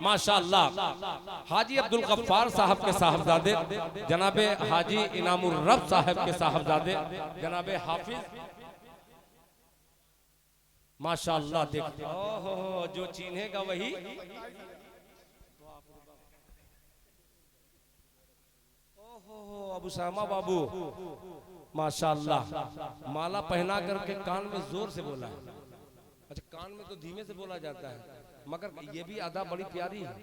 माशाअल्लाह। हाजी अब्दुल गफ्फार साहब के साहबजादे जनाबे हाजी इनामुर रब साहब के साहबजादे जनाबे हाफिज माशाअल्लाह। देखते ओहो, जो चिन्हेगा वही। ओहो, अबू सामा बाबू माशाअल्लाह, माला पहना करके कान में जोर से बोला है। अच्छा, कान में तो धीमे से बोला जाता है, मगर ये भी अदा बड़ी प्यारी है।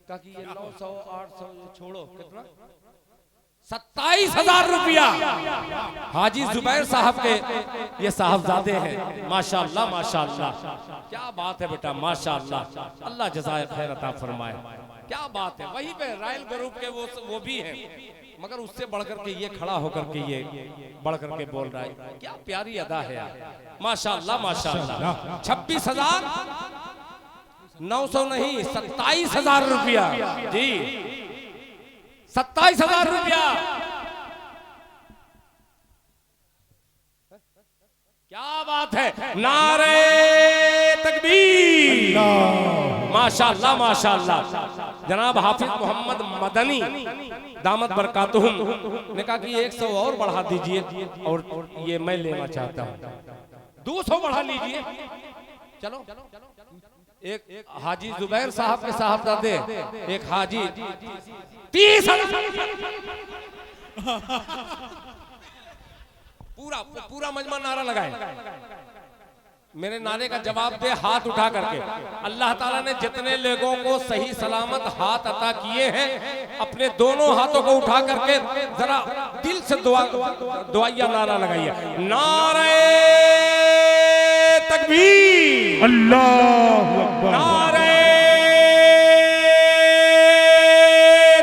कहा कि ये 900 800 छोड़ो, कितना 27,000 रुपया हाजी जुबैर साहब के ये साहबजादे हैं। माशाअल्लाह माशाअल्लाह, क्या बात है बेटा, माशाअल्लाह। अल्लाह जज़ाए खैर अता फरमाए। क्या बात है। वहीं पे रॉयल ग्रुप के वो भी हैं, मगर उससे बढ़कर के ये खड़ा होकर के ये बढ़कर के बोल रहा है। क्या प्यारी अदा है यार, माशाअल्लाह माशाअल्लाह। 26,900 नहीं, 27,000 रुपया जी, 27,000 रुपया। क्या बात है, नारे तकबीर, माशाअल्लाह माशाअल्लाह। जनाब हाफिज मोहम्मद मदनी दामत बरकातुहुम ने कहा कि 100 और बढ़ा दीजिए, और ये मैं लेना चाहता हूँ। 200 बढ़ा लीजिए। चलो, एक हाजी जुबैर साहब के साहबजादे, एक हाजी 30,000। पूरा मजमा नारा लगाए। मेरे नारे का जवाब दे हाथ उठा करके। अल्लाह ताला ने जितने लोगों को सही सलामत हाथ अता किए हैं, अपने दोनों हाथों को उठा करके जरा दिल से दुआया नारा लगाइए। नारे तकबीर, अल्लाहु अकबर, नारे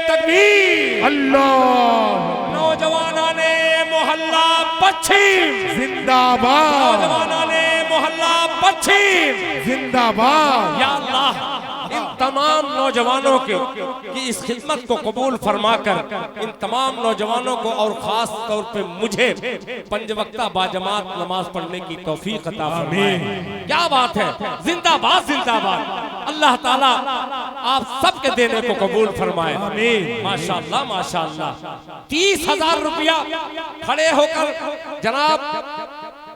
तकबीर, अल्लाह। नौजवाना ने मोहल्ला पश्चिम जिंदाबाद, नौजवाना ने मोहल्ला पश्चिम जिंदाबाद। या अल्लाह, इन तमाम नौजवानों की इस खिदमत को कबूल फरमाकर इन तमाम नौजवानों को और खास तौर पे मुझे 5 वक्ता बाजमात नमाज पढ़ने की तौफीक अता फरमाए। क्या बात है, जिंदाबाद जिंदाबाद। अल्लाह ताला आप सबके देने को कबूल फरमाए। माशाअल्लाह माशाअल्लाह। 30,000 रुपया खड़े होकर जनाब,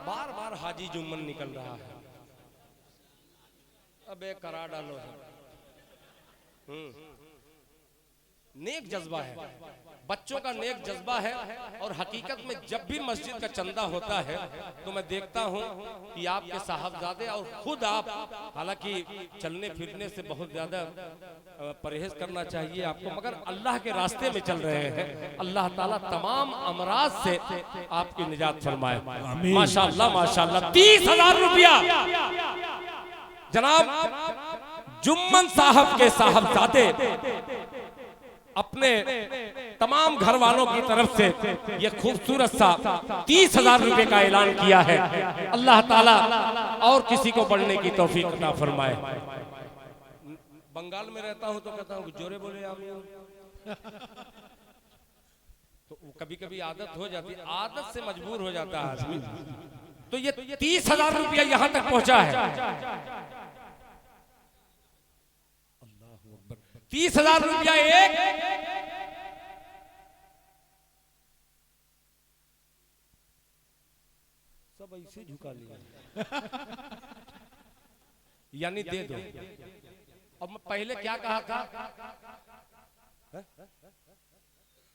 बार बार हाजी जुम्मन निकल रहा है। अबे करा डालो। नेक जज्बा है, बच्चों का नेक जज्बा है। और हकीकत में जब भी मस्जिद का चंदा होता है तो मैं देखता हूं कि आपके साहबजादे और खुद आप, हालांकि चलने फिरने से बहुत ज्यादा परहेज करना चाहिए आपको, मगर अल्लाह के रास्ते में चल रहे हैं। अल्लाह ताला तमाम अमराज से आपकी निजात फरमाए। माशाअल्लाह माशाअल्लाह। 30,000 रुपया जनाब जुम्मन साहब के साहबजादे अपने तमाम घर वालों की तरफ से ये खूबसूरत सा 30,000 रुपए का ऐलान किया है। अल्लाह ताला और किसी को बढ़ने की तौफीक अता फरमाए। बंगाल में रहता हूं तो कहता हूं जोरे बोले आप, तो कभी कभी आदत हो जाती है, आदत से मजबूर हो जाता है आदमी। तो ये 30,000 रुपया यहां तक पहुंचा है। 30,000 रुपया एक सब ऐसे झुका लिया यानी दे दो। अब मैं पहले क्या कहा था,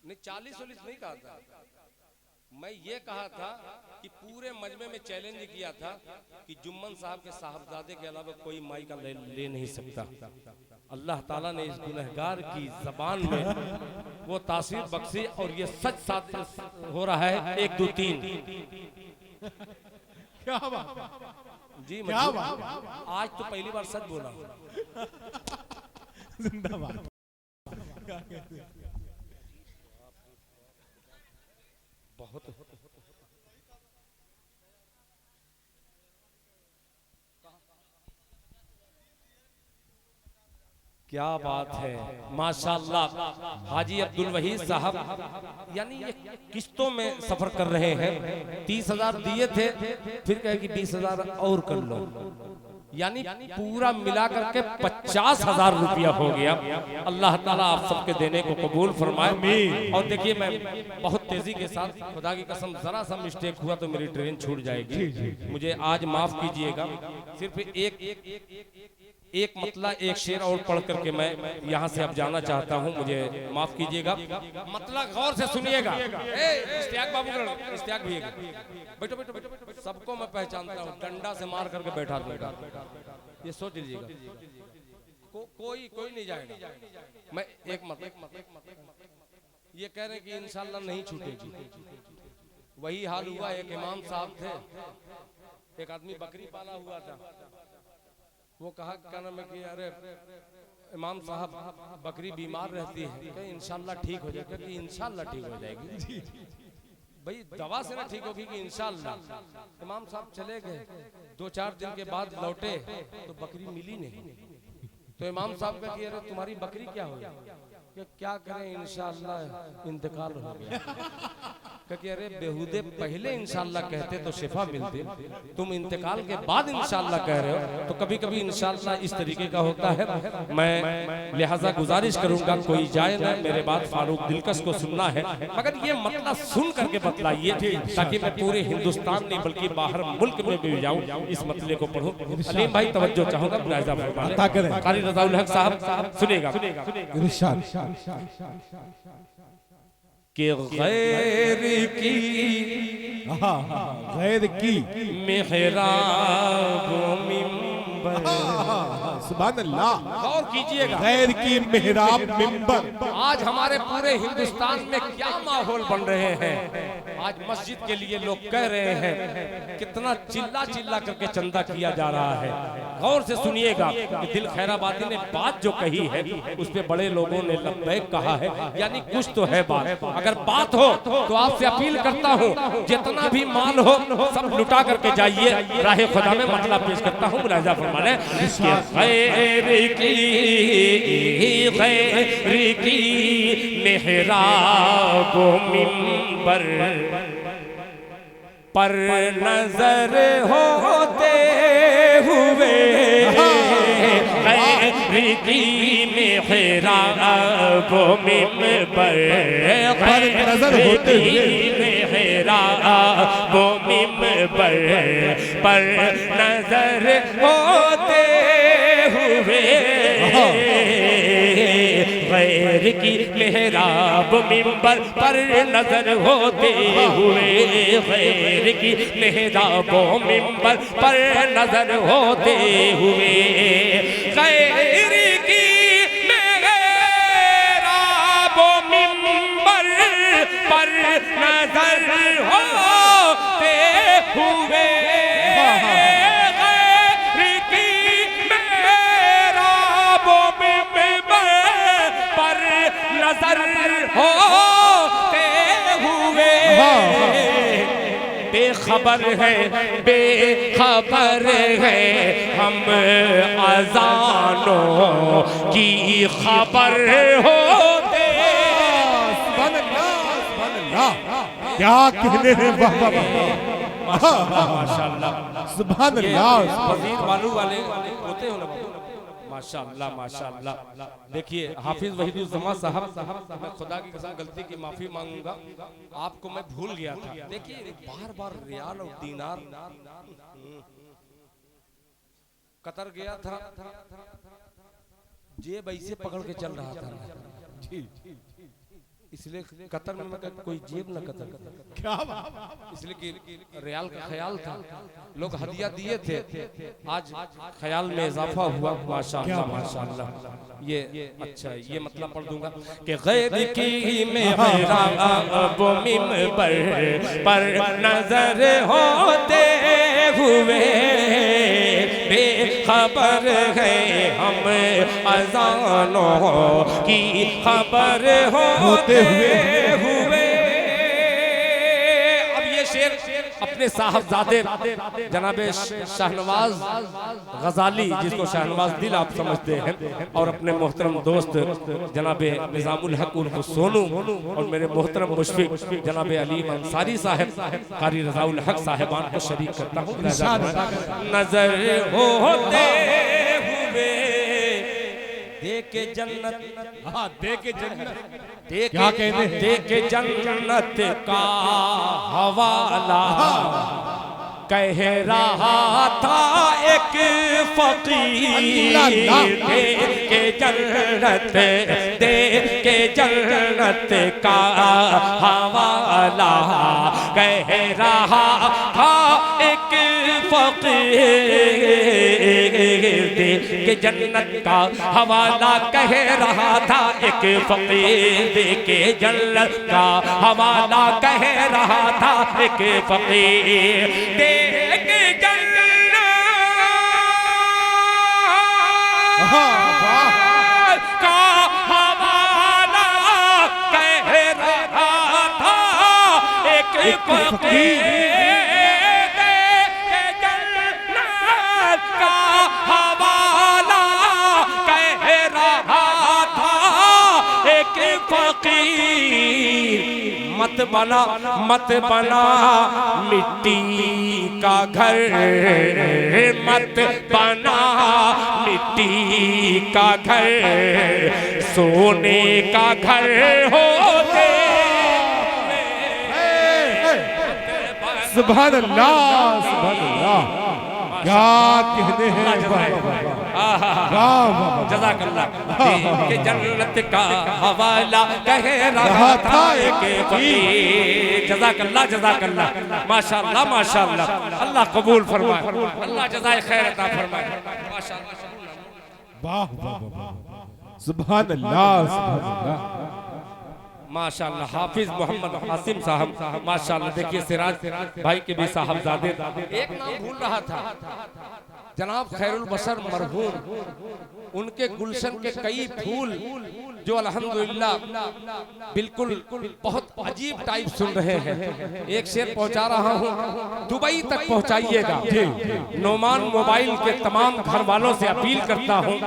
नहीं 40-40 नहीं कहा था, मैं ये कहा था कि पूरे मजमे में चैलेंज किया था कि जुम्मन साहब के साहबजादे के अलावा कोई माई का ले नहीं सकता। अल्लाह ताला ने इस गुनहगार की जबान में वो तासीर बख्शी और ये सच साथ हो रहा है। 1 2 3 क्या बात जी, क्या बात, आज तो पहली बार सच बोला। जिंदाबाद। बहुत क्या बात है, माशाअल्लाह। हाजी अब्दुल वहीद साहब यानी ये किस्तों में सफर कर रहे हैं। 30,000 दिए थे, फिर कहे कि 20,000 और कर लो, यानी पूरा मिलाकर के 50,000 रुपया हो गया। अल्लाह ताला आप सबके देने को कबूल फरमाए। और देखिए मैं बहुत तेजी के साथ, खुदा की कसम जरा सा मिस्टेक हुआ तो मेरी ट्रेन छूट जाएगी, मुझे आज माफ कीजिएगा। सिर्फ एक मतला एक शेर और पढ़ करके मैं यहाँ से अब जाना चाहता हूँ, मुझे माफ कीजिएगा। मतला गौर से सुनिएगा। इश्तियाक बाबू, इश्तियाक भी बैठो बैठो बैठो, सबको मैं पहचानता हूँ, डंडा से मार करके बैठा दूंगा, ये सोच लीजिएगा। कोई नहीं जाएगा। मैं एक ये कह रहे कि इंशाल्लाह नहीं छूटेगी। वही हाल हुआ, एक इमाम साहब थे, एक आदमी बकरी पाला हुआ था, वो कहा क्या नाम है कि अरे इमाम साहब बकरी बीमार रहती है, इंशाल्लाह ठीक हो जाएगी, कि इंशाल्लाह ठीक हो जाएगी। भाई दवा से ना ठीक होगी कि इंशाल्लाह। इमाम साहब चले गए, 2-4 दिन के बाद लौटे तो बकरी मिली नहीं। तो इमाम साहब का कि अरे तुम्हारी बकरी क्या हुई, क्या करें इंशाल्लाह इंतकाल हो गया। कि अरे बेहुदे पहले इंशाल्लाह कहते तो शिफा मिलती, तुम इंतकाल के बाद इंशाल्लाह कह रहे हो। तो कभी कभी इंशाल्लाह इस तरीके का होता है। मैं लिहाजा गुजारिश करूंगा कोई जाए ना, मेरे बाद फारूक दिलकश को सुनना है, मगर ये मतलब सुन करके बतलाइए ताकि मैं पूरे हिंदुस्तान नहीं बल्कि बाहर मुल्क में भी जाऊं, इस मतले को पढ़ूं। अलीम भाई तवज्जो चाहूंगा, मुलाहिजा फरमाएं। कारी रज़ाउल हक साहब सुनेगा कि गैर की मेहराब मिंबर, सुभान अल्लाह, गौर कीजिएगा, गैर की मेहराब मिंबर। आज हमारे पूरे हिंदुस्तान में क्या माहौल बन रहे हैं। आज मस्जिद के लिए लोग कह रहे हैं, कितना चिल्ला चिल्ला करके चंदा किया जा रहा है। गौर से सुनिएगा कि दिल खैराबादी ने बात जो कही है उस पे बड़े लोगों ने लब्बैक कहा है, यानी कुछ तो है बात। अगर बात हो तो आपसे अपील करता हूँ, जितना भी माल हो सब लुटा करके जाइए, राहे खुदा में मतला पेश करता हूँ। मुलाहिजा फरमाने गैर की मेहराब मिंबर पर नजर होते हुए, गैर की मेहराब मिंबर पर नजर होते हुए, मेहराब मिंबर पर नजर होते हुए, गैर की मेहराब मिंबर पर नजर होते हुए, गैर की मेहराब मिंबर पर नजर होते हुए, गैर की मेहराब मिंबर पर नजर होते हुए, नजर होते हुए बेखबर है बेखबर है हम अजानों की खबर होते। क्या कहने हैं, वाह वाह माशाअल्लाह सुभान अल्लाह। वजीर बालू वाले होते हो ना, माशाअल्लाह माशाअल्लाह। देखिए हाफिज वहीदुज्जमा साहब, मैं खुदा की कसम गलती की माफी मांगूंगा, आपको मैं भूल गया था। देखिए बार बार रियाल और दीनार कतर गया था, जेब ऐसे पकड़ के चल रहा था, इसलिए कतर में मैं कोई जेब न कतर क्या इसलिए कि रियाल का ख्याल था, लोग हदिया दिए थे, आज ख्याल में इजाफा हुआ। माशाअल्लाह माशाअल्लाह। ये अच्छा ये मतलब पढ़ दूंगा कि गैर की मेहराब मिंबर पर नजर होते हुए बेखबर है हम अजानों की खबर होते हुए। अब ये शेर अपने साहबजादे जनाबे शाहनवाज गजाली, जिसको शाहनवाज दिल आप समझते हैं, और अपने मोहतरम दोस्त जनाबे निजामुल हक उर्फ सोनू, और मेरे मोहतरम मुशफिक जनाबे अलीम अंसारी साहब, कारी रजाउल हक साहिबान को शरीक करता हूँ। नजर होते हुए देके जन्नत, हाँ देके जन्नत, क्या कहते हैं, देके जन्नत का हवाला कह रहा था एक फकीर, देके जन्नत देके जन्नत का हवाला कह रहा था एक फकीर, के जन्नत का हवाला कह रहा था एक फकीर, के जन्नत का हवाला कह रहा था एक फकीर, के जन्नत का हवाला कह रहा था एक फकीर, मत बना मिट्टी का घर, मत बना मिट्टी का घर, सोने का घर होते। सुभान अल्लाह सुभान अल्लाह। क्या कहने हैं, जज़ाकल्लाह। के जन्नत का हवाला कह रहा था एक फकीर। जज़ाकल्लाह जज़ाकल्लाह, माशाअल्लाह माशाअल्लाह। अल्लाह कबूल फरमाए, अल्लाह जज़ाए खैर अता फरमाए। माशाअल्लाह वाह वाह सुभान अल्लाह सुभान अल्लाह। माशाअल्लाह हाफिज मोहम्मद हासिम साहब, माशाअल्लाह। देखिए सिराज भाई के भी साहबजादे, एक नाम भूल रहा था, जनाब खैरुल बशर मरहूम, उनके गुलशन के कई फूल जो अल्हम्दुलिल्लाह बिल्कुल बहुत अजीब टाइप सुन रहे हैं। एक शेर पहुंचा रहा हूं, दुबई तक पहुंचाइएगा। नोमान मोबाइल के तमाम घर वालों से अपील करता हूं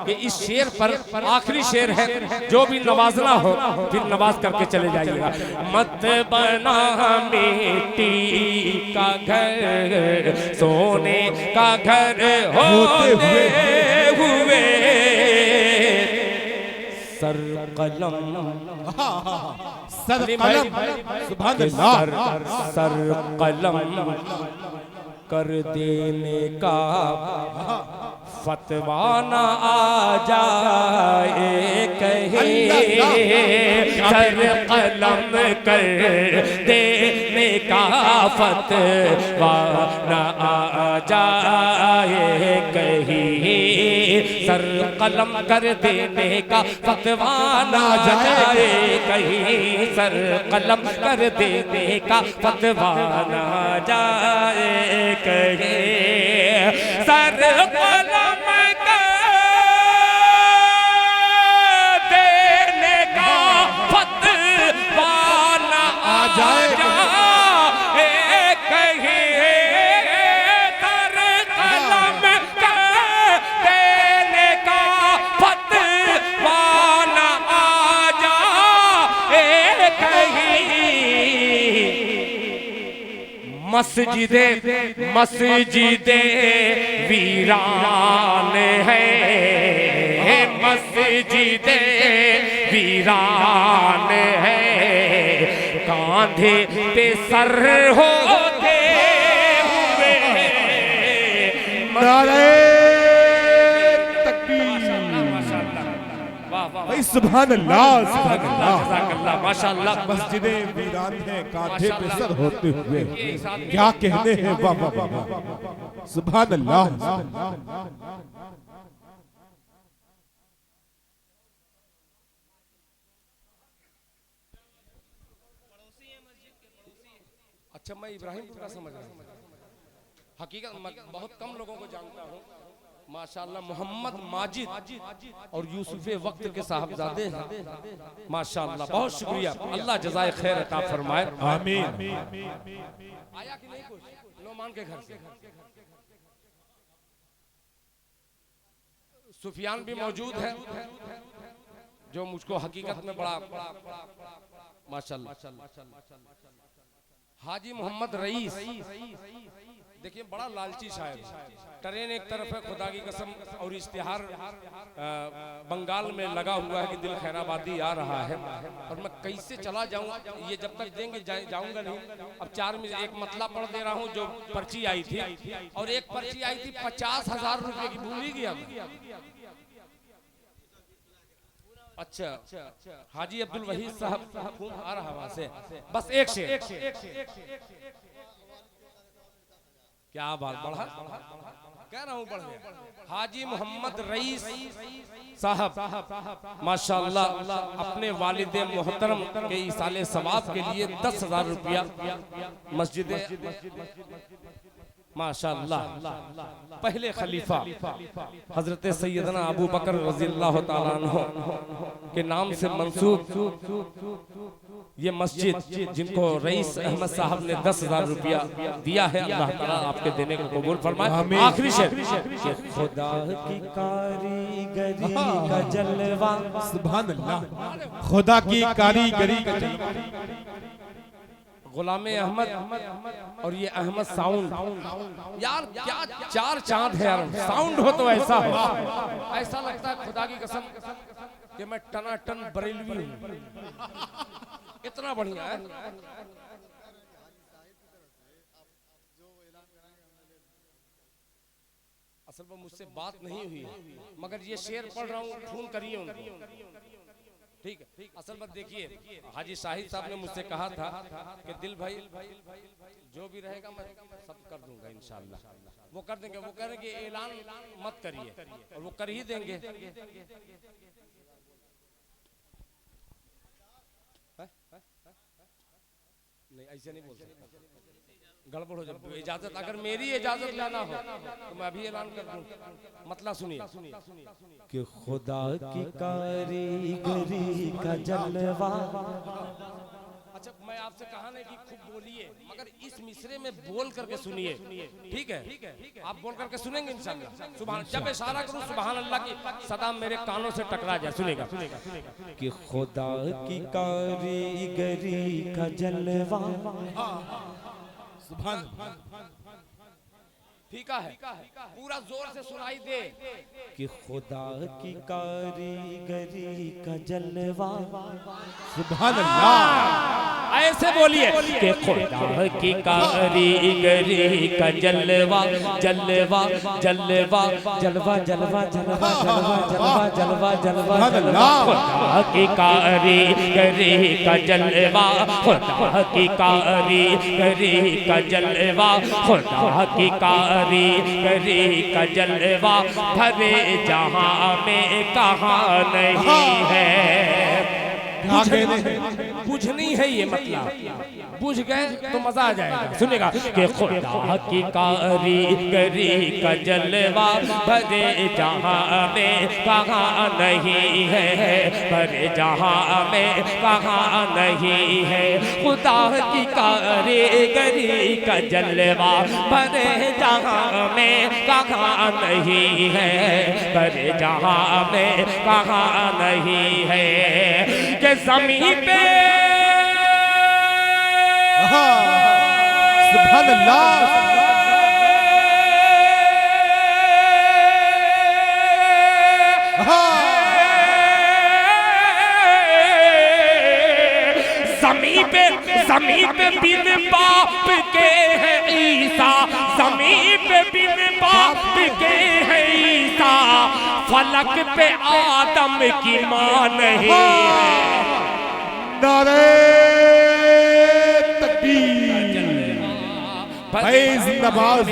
कि इस शेर पर आखिरी शेर है, जो भी नवाजना हो फिर नवाज करके चले जाइएगा। मत बना मिट्टी का घर, सोने का घर होते हुए, सर कलम सर कलम सुभान अल्लाह, सर कलम कर देने का फतवा न आ जाए कहीं, सर कलम कर देने का फतवा न आ जाए कहीं, सर कलम कर देने का फतवा न जाए कहीं, सर कलम कर देने का फतवा न जाए कहीं, सर कलम कर देने का मस्जिदे मस्जिदे वीरान है, मस्जिदे वीरान है, कांधे पे सर होते हुए नारे तकबीर, सुभान अल्लाह, सुभान अल्लाह, माशाअल्लाह। मस्जिदे वीरान है, कांधे पे सर होते हुए, क्या कहने हैं, वाह वाह वाह, सुभान अल्लाह। अच्छा, मैं इब्राहिमपुर का समझ रहा हूँ, हकीकत बहुत कम लोगों को जानता हूँ। माशाअल्लाह मोहम्मद माजिद और यूसुफ वक्त के साहबजादे हैं। माशाअल्लाह, बहुत शुक्रिया, अल्लाह जज़ाए खैर अता फरमाए, आमीन। आया कि नहीं कुछ नोमान के घर से? सुफियान भी मौजूद है, जो मुझको हकीकत में बड़ा माशाअल्लाह। हाजी मोहम्मद रईस, देखिए बड़ा लालची शायर, ट्रेन एक तरफ है, खुदा की कसम, और इश्तिहार बंगाल में लगा हुआ है कि दिल खैराबादी आ रहा है, और मैं कैसे चला जाऊं, ये जब तक देंगे जाऊंगा नहीं। अब 4 में एक मतला पढ़ दे रहा हूं, जो पर्ची आई थी, और एक पर्ची आई थी 50,000 रुपए की, भूल ही गया। अच्छा, हाजी अब्दुल वहीद साहब आ रहा वहां से, बस एक शेर, क्या बात, बढ़ा कह रहा हूँ, बढ़ गया। हाजी मोहम्मद रईस साहब माशाअल्लाह अपने वालिदे मोहतरम के इसाले सवाब के लिए 10,000 रुपया मस्जिद माशाअल्लाह पहले खलीफा हजरत सैयदना अबू बकर रज़ियल्लाहु ताला अन्हु के नाम से मंसूब ये मस्जिद, जिनको रईस अहमद साहब ने 10,000 रुपया दिया है, अल्लाह ताला आपके देने को कबूल फरमाए। आखिरी शेर, खुदा की कारीगरी का जलवा, सुभान अल्लाह, खुदा की कारीगरी का जलवा। गुलामे अहमद और ये अहमद साउंड, यार क्या 4 चांद है यार, साउंड हो तो ऐसा हो, ऐसा लगता है खुदा की कसम कि मैं टनाटन बरेलवी हूँ, इतना बढ़िया है। असल में मुझसे बात नहीं हुई, मगर ये शेर पढ़ रहा हूँ, फोन करिए उनको, ठीक है। असल में देखिए, हाजी शाहिद साहब ने मुझसे कहा था कि दिल भाई जो भी रहेगा मैं सब कर दूंगा इंशाल्लाह, वो कर देंगे। वो कह रहे कि ऐलान मत करिए, और वो कर ही देंगे। नहीं, ऐसे नहीं बोल सकता, गड़बड़ हो जाए। इजाजत, अगर मेरी इजाजत लेना हो तो मैं अभी ऐलान कर दूं। मतलब सुनिए कि खुदा की कारीगरी का जलवा। अच्छा, मैं आपसे कहा नहीं कि खूब बोलिए, मगर इस मिसरे में बोल करके सुनिए, ठीक है? आप बोल करके सुनेंगे इंशाल्लाह। सुभान, जब इशारा करूं सुभान अल्लाह की सदा मेरे कानों से टकरा जाए, सुनेगा कि खुदा की कारीगरी का जलवा। सुभान, फीका है, पूरा जोर से सुनाई दे कि खुदा की कारीगरी का जलवा। सुभान अल्लाह, ऐसे बोलिए कि खुदा की कारीगरी का जलवा, जलवा जलवा जलवा जलवा जलवा जलवा जलवा जलवा जलवा, खुदा की कारीगरी का जलवा, खुदा की कारीगरी का जलवा, खुदा की कारीगरी का जलवा, भरे जहां में कहाँ नहीं है। बुझनी है ये मतलब, बुझ गए तो मजा आ जाएगा। सुनेगा कि खुदा की कारीगरी का जलवा, भरे जहां में कहाँ नहीं है, भरे जहां में कहाँ नहीं है। खुदा की कारीगरी का जलवा, भरे जहां में कहाँ नहीं है, भरे जहां में कहाँ नहीं है। के जमीन पे सुभान सुभान अल्लाह। ज़मीन पे बिन बाप के है ईसा, ज़मीन पे बिन बाप के है ईसा, फलक पे आदम की मां नहीं है। नारे तकबीर, भाई जिंदाबाद,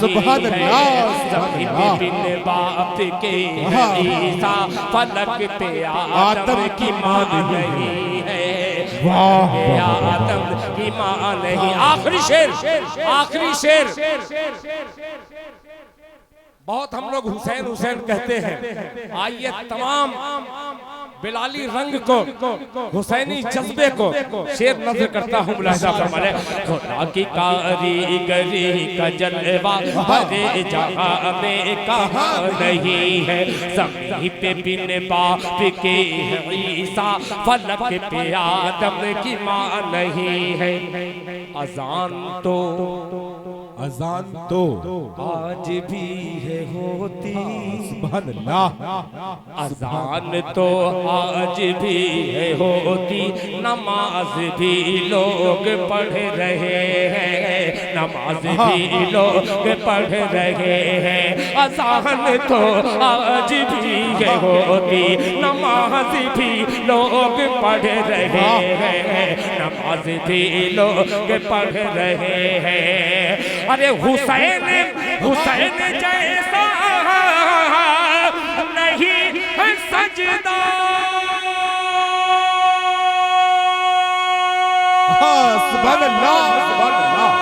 सुभान अल्लाह। ज़मीन पे बिन बाप के है ईसा, फलक पे आदम की मां नहीं है। आदम की मां नहीं। आखिरी शेर, आखिरी शेर। बहुत हम लोग हुसैन हुसैन कहते हैं। आइए तमाम बिलाली रंग को, हुसैनी जज्बे को शेर नजर करता हूँ। मुलाहिजा फरमाए, खुदा की कारीगरी का जलवा भरे जहां में कहाँ नहीं है। ज़मीन पे बिन बाप के है ईसा, फलक पे आदम की मां नहीं है। अजान तो आज भी है होती, सुभान अल्लाह। अजान तो आज भी है होती, नमाज भी लोग पढ़ रहे हैं, नमाज भी लोग पढ़ रहे हैं। अजान तो आज भी है होती, नमाज भी लोग पढ़ रहे हैं, नमाज भी लोग पढ़ रहे हैं। अरे हुसैन हुसैन जैसा नहीं है सजदा। सुभान अल्लाह, सुभान अल्लाह।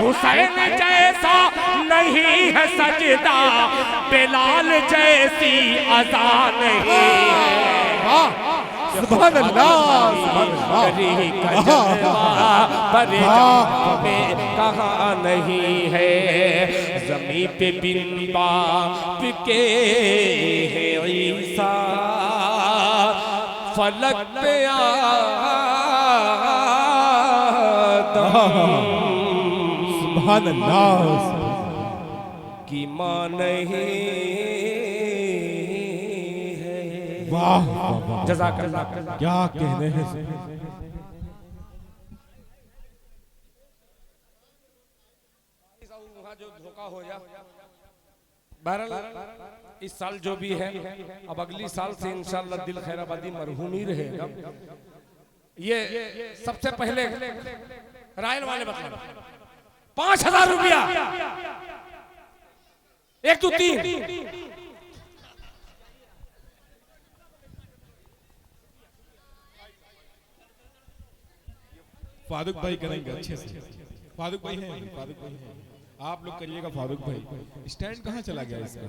हुसैन जैसा नहीं है सजदा, बिलाल जैसी अज़ान नहीं है। सुभान अल्लाह, कहाँ नहीं है। ज़मीन पे बिन बाप के है ईसा, फलक पे सुभान अल्लाह की मां नहीं है। वाह वाह, जज़ाकल्लाह। क्या कहने हैं। जो धोखा हो जा, बहरहाल इस साल जो भी है, अब अगली साल से इंशाअल्लाह दिल खैराबादी मरहूम ही रहेगा। ये सबसे पहले रायल वाले बता 5,000 रुपया, 1 2 3। फारूक भाई करेंगे अच्छे से। फारूक भाई हैं, फारूक भाई हैं। आप लोग करिएगा। फारूक भाई स्टैंड कहाँ चला गया इसका?